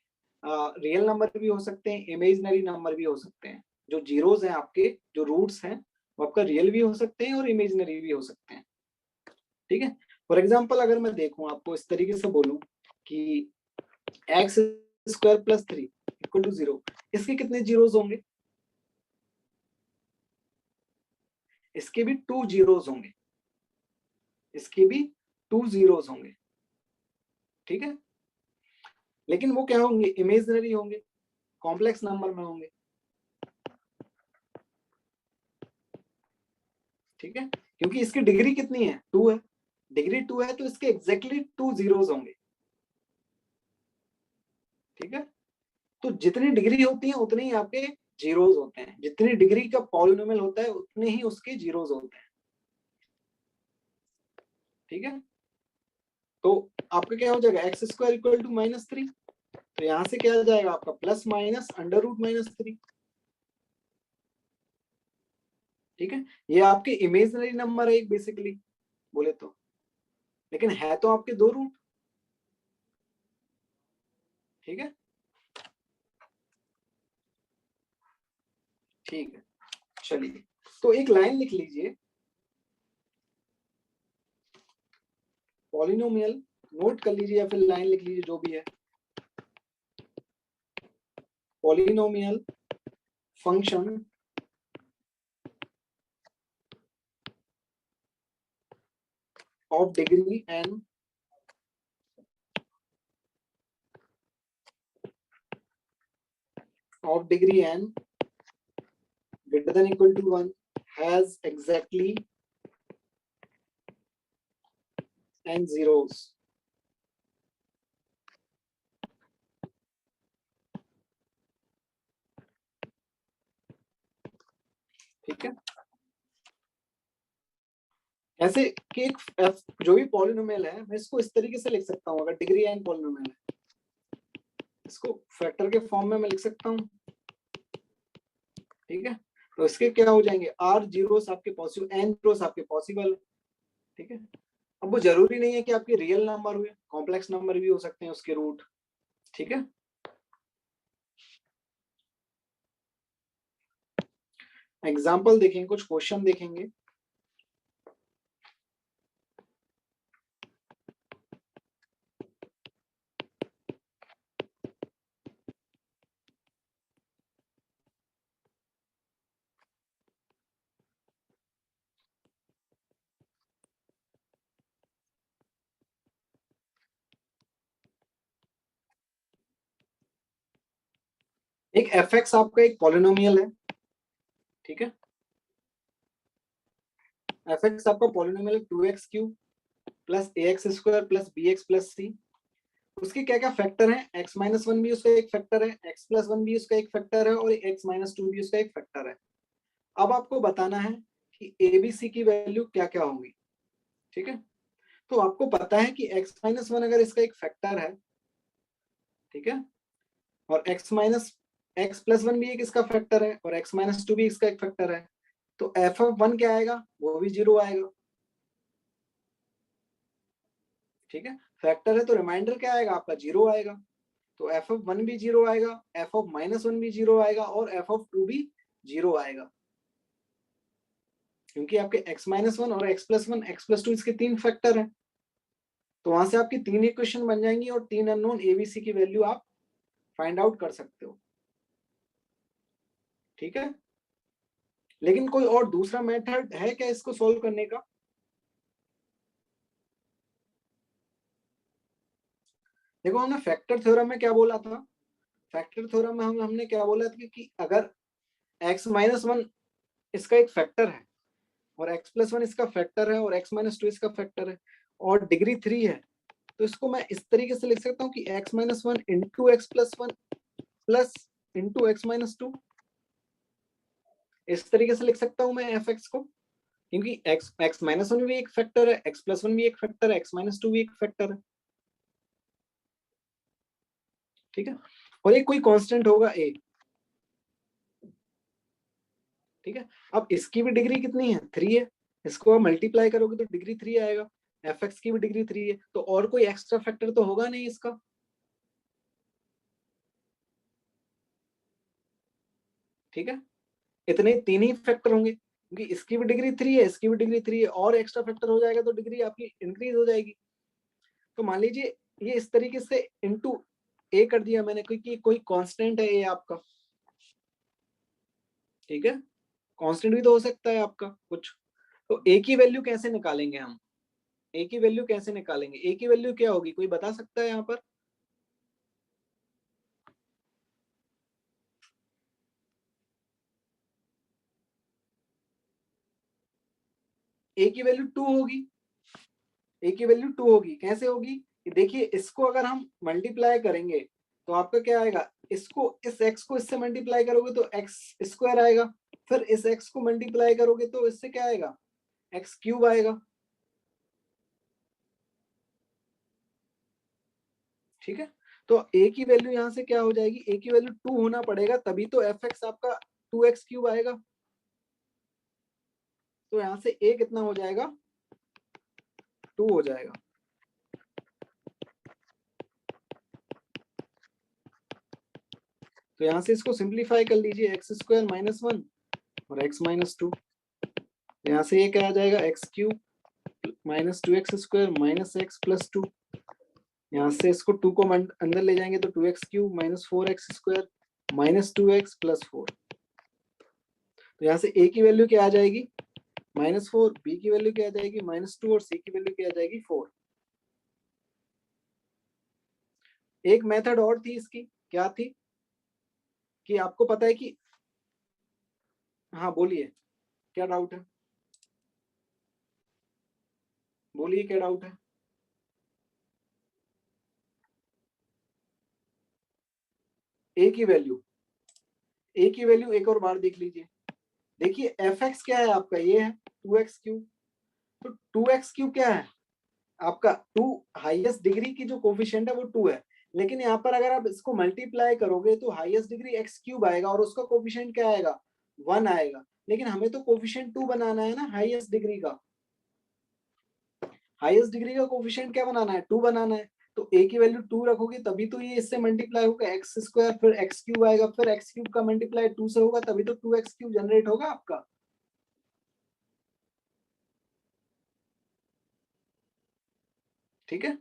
रियल नंबर भी हो सकते हैं, इमेजिनरी नंबर भी हो सकते हैं। जो जीरोस हैं आपके, जो रूट्स हैं, वो आपका रियल भी हो सकते हैं और इमेजिनरी भी हो सकते हैं। ठीक है, फॉर एग्जाम्पल अगर मैं देखूं आपको इस तरीके से बोलूं कि x square plus 3 equal to 0, इसके कितने जीरोस होंगे, इसके भी 2 जीरोस होंगे, इसके भी 2 जीरोस होंगे। ठीक है, लेकिन वो क्या होंगे, इमेजिनरी होंगे, कॉम्प्लेक्स नंबर में होंगे। ठीक है, क्योंकि इसकी डिग्री कितनी है, 2 है, डिग्री 2 है तो इसके एग्जैक्टली 2 जीरोस होंगे। ठीक है, तो जितनी डिग्री होती है उतने ही आपके जीरोस होते हैं, जितनी डिग्री का पॉलिनोमियल होता है उतने ही उसके जीरोस होते हैं। ठीक है, तो आपका क्या हो जाएगा, x square equal to minus 3, तो यहां से क्या आ जाएगा आपका plus minus under root minus 3। ठीक है, ये आपके इमेजिनरी नंबर है एक बेसिकली बोले तो, लेकिन है तो आपके दो रूट। ठीक है, ठीक है, चलिए, तो एक लाइन लिख लीजिए, पॉलिनोमियल नोट कर लीजिए या फिर लाइन लिख लीजिए, जो भी है, polynomial function of degree n greater than equal to 1 has exactly n zeros। ठीक है, ऐसे कि एक जो भी पॉलिनोमियल है मैं इसको इस तरीके से लिख सकता हूं, अगर डिग्री n पॉलिनोमियल है, इसको फैक्टर के फॉर्म में मैं लिख सकता हूं। ठीक है, तो इसके क्या हो जाएंगे, r जीरोस आपके पॉसिबल, n जीरोस आपके पॉसिबल, ठीक है। अब वो जरूरी नहीं है कि आपके रियल नंबर हुए, कॉम्प्लेक्स नंबर भी हो सकते हैं उसके रूट। ठीक है। एग्जाम्पल देखेंगे, कुछ क्वेश्चन देखेंगे। एक एफ एक्स आपका एक पॉलिनोमियल है। ठीक है। एफ एक्स आपका पॉलिनोमियल है 2x³ plus ax² plus bx plus c। उसके क्या क्या फैक्टर हैं? x-1 भी उसका एक फैक्टर है, x+1 भी उसका एक फैक्टर है, और x-2 भी उसका एक फैक्टर है। अब आपको बताना है कि ए बी सी की वैल्यू क्या क्या होंगी। ठीक है। तो आपको पता है कि x-1 अगर इसका एक फैक्टर है, ठीक है, और x+1 भी एक इसका फैक्टर है, और x-2 भी इसका एक फैक्टर है, तो f(1) क्या आएगा? वो भी 0 आएगा। ठीक है। फैक्टर है तो रिमाइंडर क्या आएगा आपका? 0 आएगा। तो f(1) भी 0 आएगा, f(-1) भी 0 आएगा, और f(2) भी 0 आएगा, क्योंकि आपके x-1 और x+1 x+2 इसके 3 फैक्टर हैं। तो वहां से आपकी 3 इक्वेशन बन जाएंगी, और 3 अननोन एबीसी की वैल्यू आप फाइंड आउट कर सकते हो। ठीक है। लेकिन कोई और दूसरा मेथड है क्या इसको सोल्व करने का? देखो, हमने फैक्टर थ्योरम में क्या बोला था? फैक्टर थ्योरम में हमने क्या बोला था कि अगर x-1 इसका एक फैक्टर है, और x+1 इसका फैक्टर है, और x-2 इसका फैक्टर है, और डिग्री 3 है, तो इसको मैं इस तरीके से लिख सकता हूँ कि x-1 into x+1 plus into x-2। इस तरीके से लिख सकता हूं मैं एफ एक्स को, क्योंकि x-1 भी एक फैक्टर है, x+1 भी एक फैक्टर है, x-2 भी एक फैक्टर है। ठीक है। और एक कोई कांस्टेंट होगा a। ठीक है। अब इसकी भी डिग्री कितनी है? 3 है। इसको आप मल्टीप्लाई करोगे तो डिग्री 3 आएगा। एफ एक्स की भी डिग्री 3 है, तो और कोई एक्स्ट्रा फैक्टर तो होगा नहीं इसका। ठीक है। इतने 3 ही फैक्टर होंगे, क्योंकि इसकी भी डिग्री 3 है, इसकी भी डिग्री 3 है, और एक्स्ट्रा फैक्टर हो जाएगा तो डिग्री आपकी इंक्रीज हो जाएगी। तो मान लीजिए ये इस तरीके से इंटू ए कर दिया मैंने, क्योंकि कोई कांस्टेंट है ए आपका। ठीक है। कांस्टेंट भी तो हो सकता है आपका कुछ। तो ए की वैल्यू कैसे निकालेंगे हम? ए की वैल्यू कैसे निकालेंगे? ए की वैल्यू क्या होगी, कोई बता सकता है यहाँ पर? ए की वैल्यू 2 होगी। ए की वैल्यू 2 होगी। कैसे होगी? देखिए, इसको अगर हम मल्टीप्लाई करेंगे तो आपका क्या आएगा? इसको, इस x को इससे मल्टीप्लाई करोगे तो x² आएगा, फिर इस x को मल्टीप्लाई करोगे तो इससे क्या आएगा? x³ आएगा। ठीक है। तो a की वैल्यू यहाँ से क्या हो जाएगी? a की वैल्यू 2 होना पड़ेगा, तभी तो एफ एक्स आपका 2x³ आएगा। तो यहाँ से a कितना हो जाएगा? 2 हो जाएगा। तो यहाँ से इसको सिंप्लीफाई कर लीजिए, x² -1 और x-2। यहाँ से ये क्या आ जाएगा? x³ -2x² -x+2। यहाँ से इसको 2 को अंदर ले जाएंगे तो 2x³ -4x² -2x + 4। तो यहाँ से a की वैल्यू क्या आ जाएगी? -4, b की वैल्यू क्या आ जाएगी? -2, और c की वैल्यू क्या आ जाएगी? 4। एक मेथड और थी इसकी, क्या थी? कि आपको पता है कि, हाँ बोलिए, क्या डाउट है? बोलिए, क्या डाउट है? ए की वैल्यू, ए की वैल्यू एक और बार देख लीजिए। देखिए, एफ एक्स क्या है आपका? ये है 2x³। तो 2x³ क्या है आपका? 2 हाईएस्ट डिग्री की जो कोफिशिएंट है वो 2 है, लेकिन यहाँ पर अगर आप इसको मल्टीप्लाई करोगे तो हाईएस्ट डिग्री x³ आएगा, और उसका कोफिशिएंट क्या आएगा? 1 आएगा। लेकिन हमें तो कोफिशिएंट 2 बनाना है ना हाईएस्ट डिग्री का। हाईएस्ट डिग्री का कोफिशिएंट क्या बनाना है, 2 बनाना है, तो a की वैल्यू 2 रखोगे तभी तो ये इससे मल्टीप्लाई होगा एक्स स्क्वायर, फिर एक्स क्यूब आएगा, फिर एक्स क्यूब का मल्टीप्लाई 2 से होगा तभी तो 2x क्यूब जनरेट होगा आपका। ठीक है,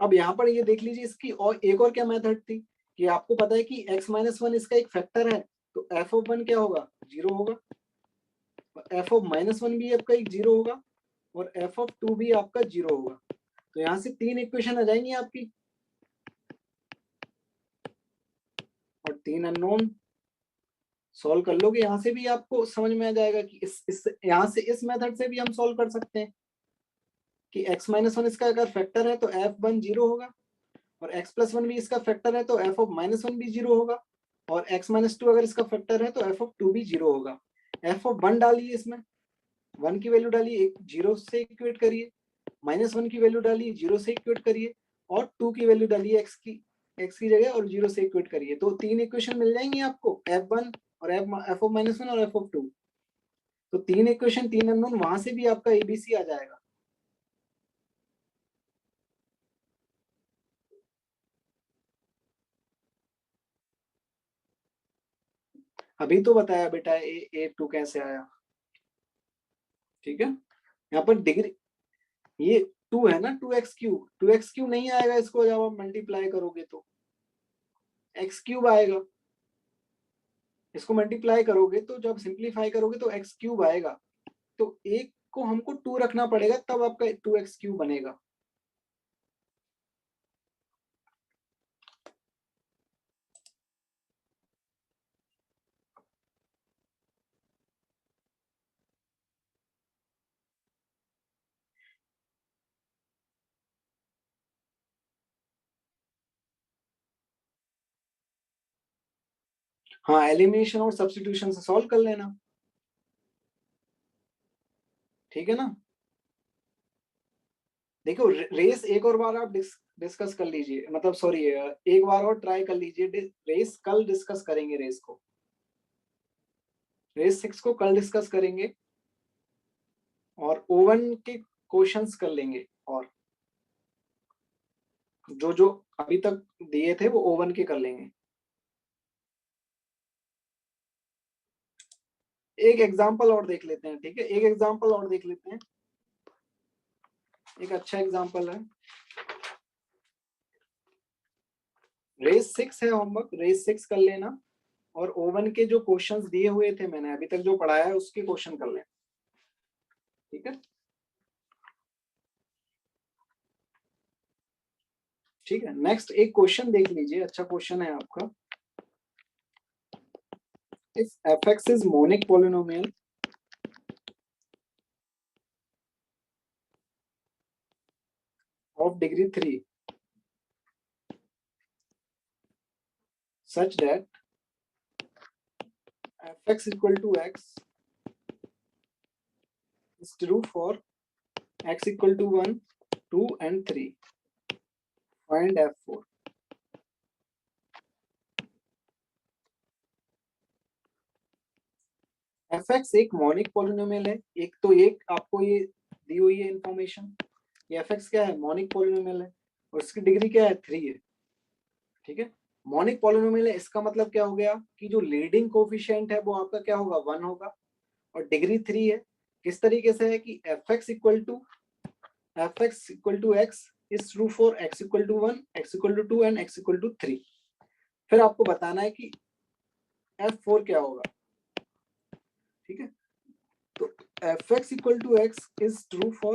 अब यहाँ पर ये देख लीजिए इसकी और एक और क्या मेथड थी कि आपको पता है कि x माइनस वन इसका एक फैक्टर है, तो f ऑफ वन क्या होगा, 0 होगा, f ऑफ माइनस वन भी आपका एक 0 होगा, और f ऑफ टू भी आपका 0 होगा। तो यहाँ से 3 इक्वेशन आ जाएंगी आपकी और 3 अननोन। सॉल्व कर लोगे यहाँ से भी आपको समझ में आ जाएगा कि इस यहाँ से इस मेथड से भी हम सॉल्व कर सकते हैं कि x माइनस वन इसका अगर फैक्टर है तो f वन 0 होगा, और x प्लस वन भी इसका फैक्टर है तो f ऑफ माइनस वन भी 0 होगा, और x माइनस टू अगर इसका फैक्टर है तो f ऑफ टू भी 0 होगा। f ऑफ वन डालिए, इसमें वन की वैल्यू डालिए, एक 0 से इक्वेट करिए, माइनस वन की वैल्यू डालिए, 0 से इक्वेट करिए, और टू की वैल्यू डालिए x की जगह और 0 से इक्वेट करिए, तो 3 इक्वेशन मिल जाएंगी आपको, f1 और f ऑफ माइनस वन और f ऑफ टू। तो 3 इक्वेशन 3 अननोन, वहां से भी आपका एबीसी आ जाएगा। अभी तो बताया बेटा ए टू कैसे आया। ठीक है, यहाँ पर डिग्री ये 2 है ना, 2x क्यूब, 2x क्यूब नहीं आएगा इसको जब आप मल्टीप्लाई करोगे तो एक्स क्यूब आएगा, इसको मल्टीप्लाई करोगे तो जब सिंप्लीफाई करोगे तो एक्स क्यूब आएगा, तो एक को हमको 2 रखना पड़ेगा तब आपका 2x क्यूब बनेगा। हाँ, एलिमिनेशन और सब्स्टिट्यूशन से सॉल्व कर लेना। ठीक है ना, देखो रेस एक और बार आप डिस्कस कर लीजिए, मतलब सॉरी एक बार और ट्राई कर लीजिए, रेस कल डिस्कस करेंगे, रेस को, रेस 6 को कल डिस्कस करेंगे, और ओवन के क्वेश्चंस कर लेंगे, और जो जो अभी तक दिए थे वो ओवन के कर लेंगे। एक एग्जांपल और देख लेते हैं, ठीक है, एक एग्जांपल और देख लेते हैं, एक अच्छा एग्जांपल है, रेस 6 है होमवर्क, रेस 6 कर लेना, और ओवन के जो क्वेश्चंस दिए हुए थे मैंने अभी तक जो पढ़ाया है उसके क्वेश्चन कर लेना। ठीक है, ठीक है, नेक्स्ट एक क्वेश्चन देख लीजिए, अच्छा क्वेश्चन है आपका, if fx is monic polynomial of degree 3 such that fx equal to x is true for x equal to 1, 2 and 3. Find f4. fx एक मॉनिक पॉलिनोमियल है, एक तो एक आपको ये दी हुई है इंफॉर्मेशन, ये fx क्या है, मॉनिक पॉलिनोमियल है, और इसकी डिग्री क्या है, 3 है। ठीक है, मॉनिक पॉलिनोमियल है, इसका मतलब क्या हो गया कि जो लीडिंग कोफिशिएंट है वो आपका क्या होगा, 1 होगा, और डिग्री 3 है। किस तरीके से है कि fx equal to x is true for x equal to 1, x equal to 2 and x equal to 3। फिर आपको बताना है कि f4 क्या होगा। ठीक है, तो fx equal to x is true for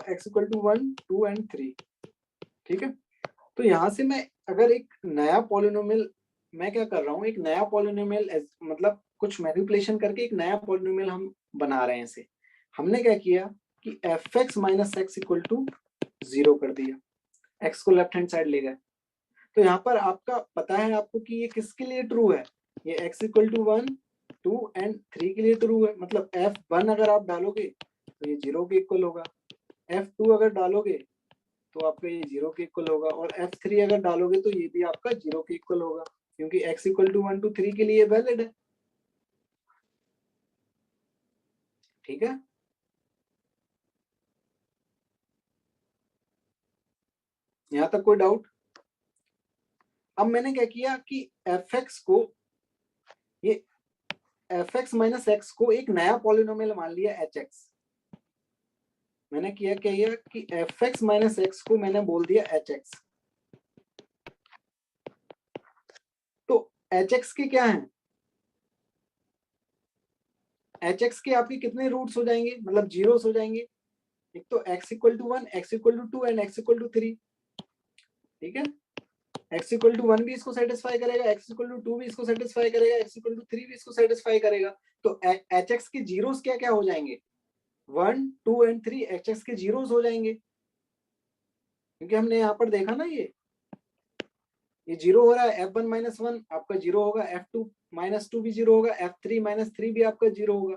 x equal to 1, 2 and 3। ठीक है, तो यहां से मैं अगर एक नया पॉलिनोमियल, मैं क्या कर रहा हूँ, एक नया पॉलिनोमियल मतलब कुछ मैनिपुलेशन करके एक नया पॉलिनोमियल हम बना रहे हैं इसे। हमने क्या किया कि fx minus x equal to 0 कर दिया, x को लेफ्ट हैंड साइड ले गए। तो यहाँ पर आपका पता है आपको कि ये किसके लिए ट्रू है, ये x इक्वल टू 1, 2 एंड 3 के लिए ट्रू है, मतलब f1 अगर आप डालोगे तो ये 0 के इक्वल होगा, f2 अगर डालोगे तो आपका ये 0 के इक्वल होगा, और f3 अगर डालोगे तो ये भी आपका 0 के इक्वल होगा, क्योंकि x इक्वल टू 1 टू 3 के लिए वैलिड है। ठीक है, यहां तक कोई डाउट? अब मैंने क्या किया कि fx को, ये fx माइनस एक्स को एक नया पॉलिनोमियल मान लिया hx। मैंने किया क्या ये कि fx माइनस एक्स को मैंने बोल दिया hx। तो hx के क्या है, hx के आपके कितने रूट्स हो जाएंगे, मतलब जीरोस हो जाएंगे। एक तो x equal to 1, x equal to 2 and x equal to 3। ठीक है, x इक्वल टू 1 भी इसको सेटिस्फाई करेगा, x इक्वल टू 2 भी इसको सेटिस्फाई करेगा, x इक्वल टू 3 भी इसको सेटिस्फाई करेगा। तो hx के जीरोस क्या क्या हो जाएंगे, 1, 2 एंड 3 hx के जीरोस हो जाएंगे। क्योंकि हमने यहाँ पर देखा ना, ये जीरो हो रहा है, f1 माइनस 1 आपका जीरो होगा, f2 माइनस 2 भी जीरो होगा, f3 माइनस 3 भी आपका जीरो होगा।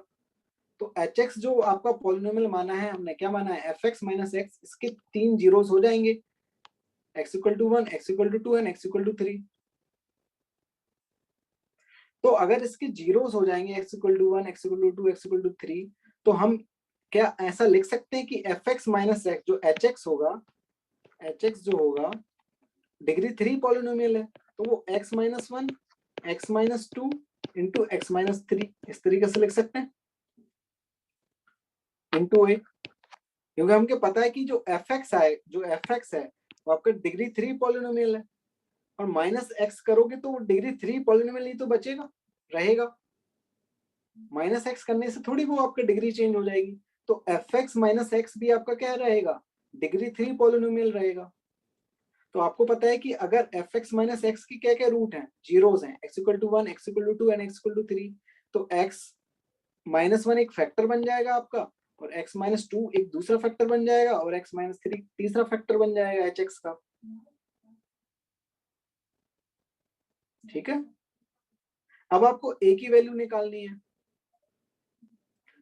तो hx जो आपका पॉलिनोमियल माना है, हमने क्या माना है, fx माइनस एक्स, इसके 3 जीरोस हो जाएंगे, x equal to 1, x equal to 2 and x equal to 3। तो अगर इसके जीरोस हो जाएंगे x equal to 1, x equal to 2, x equal to 3, तो हम क्या ऐसा लिख सकते हैं कि fx माइनस एक्स जो hx होगा, hx जो होगा डिग्री 3 पॉलिनोमियल है, तो वो x minus 1, x minus 2 into x minus 3 इस तरीके से लिख सकते हैं, इंटू ए। क्योंकि हमको पता है कि जो fx है वो आपका डिग्री 3 पॉलिनोमियल है, और माइनस एक्स करोगे तो वो डिग्री 3 पॉलिनोमियल ही तो बचेगा, रहेगा। माइनस एक्स करने से थोड़ी वो आपका डिग्री चेंज हो जाएगी। तो fx माइनस एक्स भी आपका क्या रहेगा, डिग्री 3 पॉलिनोमियल रहेगा। तो आपको पता है कि अगर fx माइनस एक्स की क्या क्या रूट हैं, जीरोस हैं, x equal to 1, x equal to 2 and x equal to 3। तो x माइनस 1 एक फैक्टर बन जाएगा आपका, और x माइनस 2 एक दूसरा फैक्टर बन जाएगा, और x माइनस 3 तीसरा फैक्टर बन जाएगा hx का। ठीक है, अब आपको a की वैल्यू निकालनी है।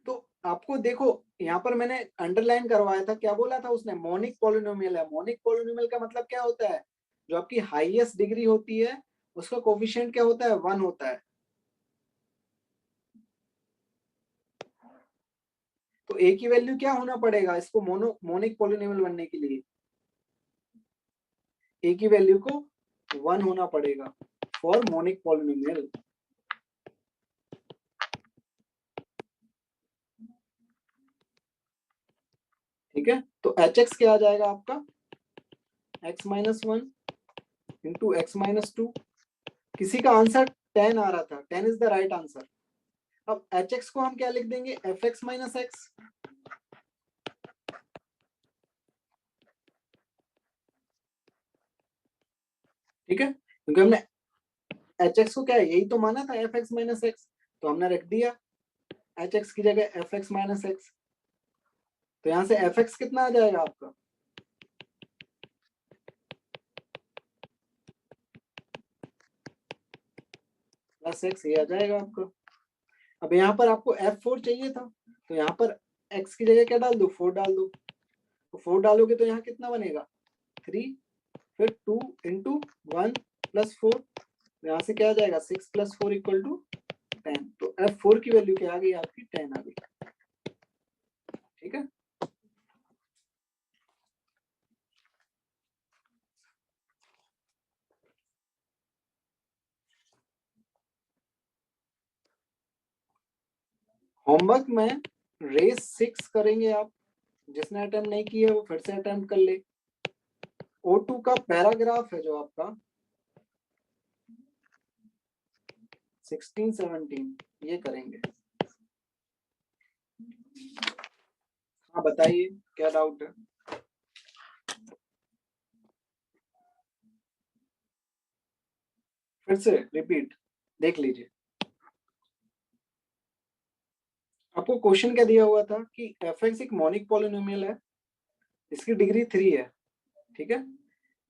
तो आपको देखो यहाँ पर मैंने अंडरलाइन करवाया था, क्या बोला था उसने, मोनिक पॉलिनोमियल है। मोनिक पॉलिनोमियल का मतलब क्या होता है, जो आपकी हाईएस्ट डिग्री होती है उसका कोफिशिएंट क्या होता है, 1 होता है। तो a की वैल्यू क्या होना पड़ेगा इसको मोनिक पॉलिनोमियल बनने के लिए, a की वैल्यू को 1 होना पड़ेगा फॉर मोनिक पॉलिनोमियल। ठीक है, तो hx क्या आ जाएगा आपका, x minus 1 into x minus 2। किसी का आंसर 10 आ रहा था, 10 इज द राइट आंसर। अब hx को हम क्या लिख देंगे, fx माइनस एक्स। ठीक है, क्योंकि हमने hx को क्या है, यही तो माना था fx माइनस एक्स, तो हमने रख दिया hx की जगह fx माइनस एक्स। तो यहां से fx कितना आ जाएगा आपका, प्लस एक्स, ये आ जाएगा आपका। अब यहाँ पर आपको f4 चाहिए था, तो यहाँ पर x की जगह क्या डाल दो, 4 डाल दो। तो 4 डालोगे तो यहाँ कितना बनेगा, 3, फिर 2 इंटू 1 प्लस 4, यहाँ से क्या आ जाएगा, 6 प्लस 4 इक्वल टू 10। तो f4 की वैल्यू क्या आ गई आपकी, 10 आ गई। ठीक है, होमवर्क में रेस 6 करेंगे आप, जिसने अटेम्प्ट नहीं किया वो फिर से अटेम्प्ट कर ले। O2 का पैराग्राफ है जो आपका 16, 17, ये करेंगे। हाँ बताइए क्या डाउट है। फिर से रिपीट देख लीजिए। आपको क्वेश्चन क्या दिया हुआ था कि fx एक मोनिक पॉलिनोमियल है, इसकी डिग्री 3 है। ठीक है,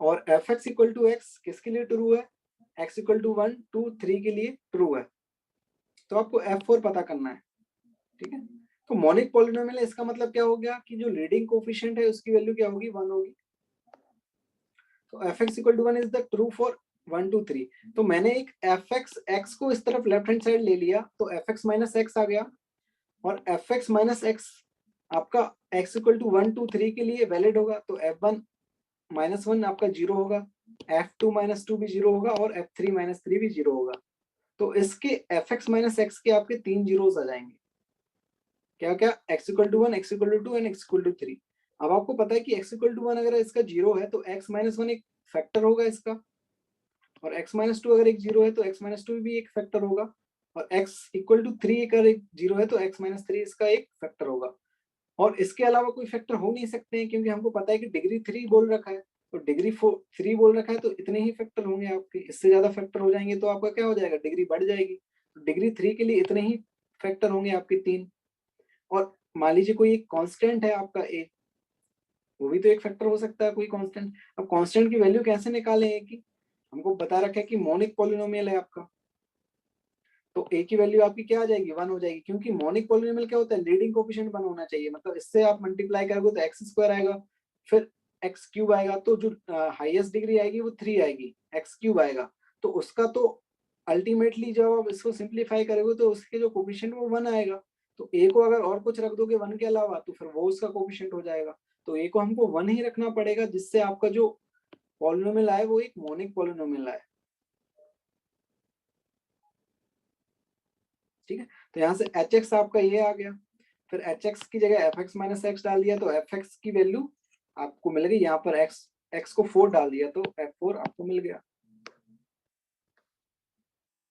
और fx इक्वल टू एक्स किसके लिए ट्रू है, x इक्वल टू 1, 2, 3 के लिए ट्रू है। तो आपको f4 पता करना है। ठीक है, तो मोनिक पॉलिनोमियल है, इसका मतलब क्या हो गया कि जो लीडिंग कोफिशिएंट है उसकी वैल्यू क्या होगी, 1 होगी। तो fx equal to 1 is the true for 1, 2, 3। तो मैंने एक fx x को इस तरफ लेफ्ट हैंड साइड ले लिया, तो fx माइनस एक्स आ गया, और fx माइनस एक्स आपका x इक्वल टू 1, 2, 3 के लिए वैलिड होगा। तो f1 -1 आपका 0 होगा, f2 - 2 भी 0 होगा और f3 - 3 भी 0 होगा। तो इसके fx - x के आपके 3 जीरोस आ जाएंगे। क्या क्या? x = 1, x = 2 and x = 3। अब आपको पता है कि x = 1 अगर इसका 0 है तो x - 1 एक फैक्टर होगा इसका, और x - 2 अगर एक 0 है तो x - 2 भी एक फैक्टर होगा, और x = 3 अगर एक 0 है तो x - 3 इसका एक फैक्टर होगा। और इसके अलावा कोई फैक्टर हो नहीं सकते हैं, क्योंकि हमको पता है कि डिग्री 3 बोल रखा है, तो डिग्री 3 बोल रखा है तो इतने ही फैक्टर होंगे आपके। इससे ज्यादा फैक्टर हो जाएंगे तो आपका क्या हो जाएगा? डिग्री बढ़ जाएगी। तो डिग्री 3 के लिए इतने ही फैक्टर होंगे आपके 3। और मान लीजिए कोई एक कांस्टेंट है आपका a, वो भी तो एक फैक्टर हो सकता है, कोई कांस्टेंट। अब कांस्टेंट की वैल्यू कैसे निकालें a की? हमको बता रखा है कि मोनिक पॉलिनोमियल है आपका, तो a की वैल्यू आपकी क्या आ जाएगी? 1 हो जाएगी, क्योंकि मोनिक पॉलिनोमियल क्या होता है? लीडिंग कोएफिशिएंट 1 होना चाहिए, मतलब इससे आप मल्टीप्लाई करोगे तो x² आएगा, फिर x³ आएगा, तो जो हाईएस्ट डिग्री आएगी वो 3 आएगी, x³ आएगा, तो उसका तो अल्टीमेटली जब आप इसको सिंप्लीफाई करोगे तो उसके जो कोएफिशिएंट वो 1 आएगा। तो a को अगर और कुछ रख दोगे 1 के अलावा तो फिर वो उसका कोएफिशिएंट हो जाएगा। तो a को हमको 1 ही रखना पड़ेगा, जिससे आपका जो पॉलिनोमियल आए वो एक मोनिक पॉलिनोमियल आए। ठीक है, तो यहाँ से hx आपका ये आ गया, फिर hx की जगह fx - x डाल दिया तो fx की वैल्यू आपको मिल गई। यहाँ पर x को 4 डाल दिया तो f4 आपको मिल गया।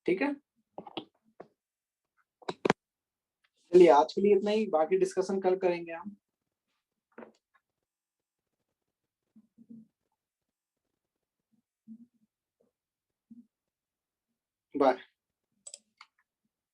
ठीक है, चलिए आज के लिए इतना ही, बाकी डिस्कशन कल करेंगे हम। बाय।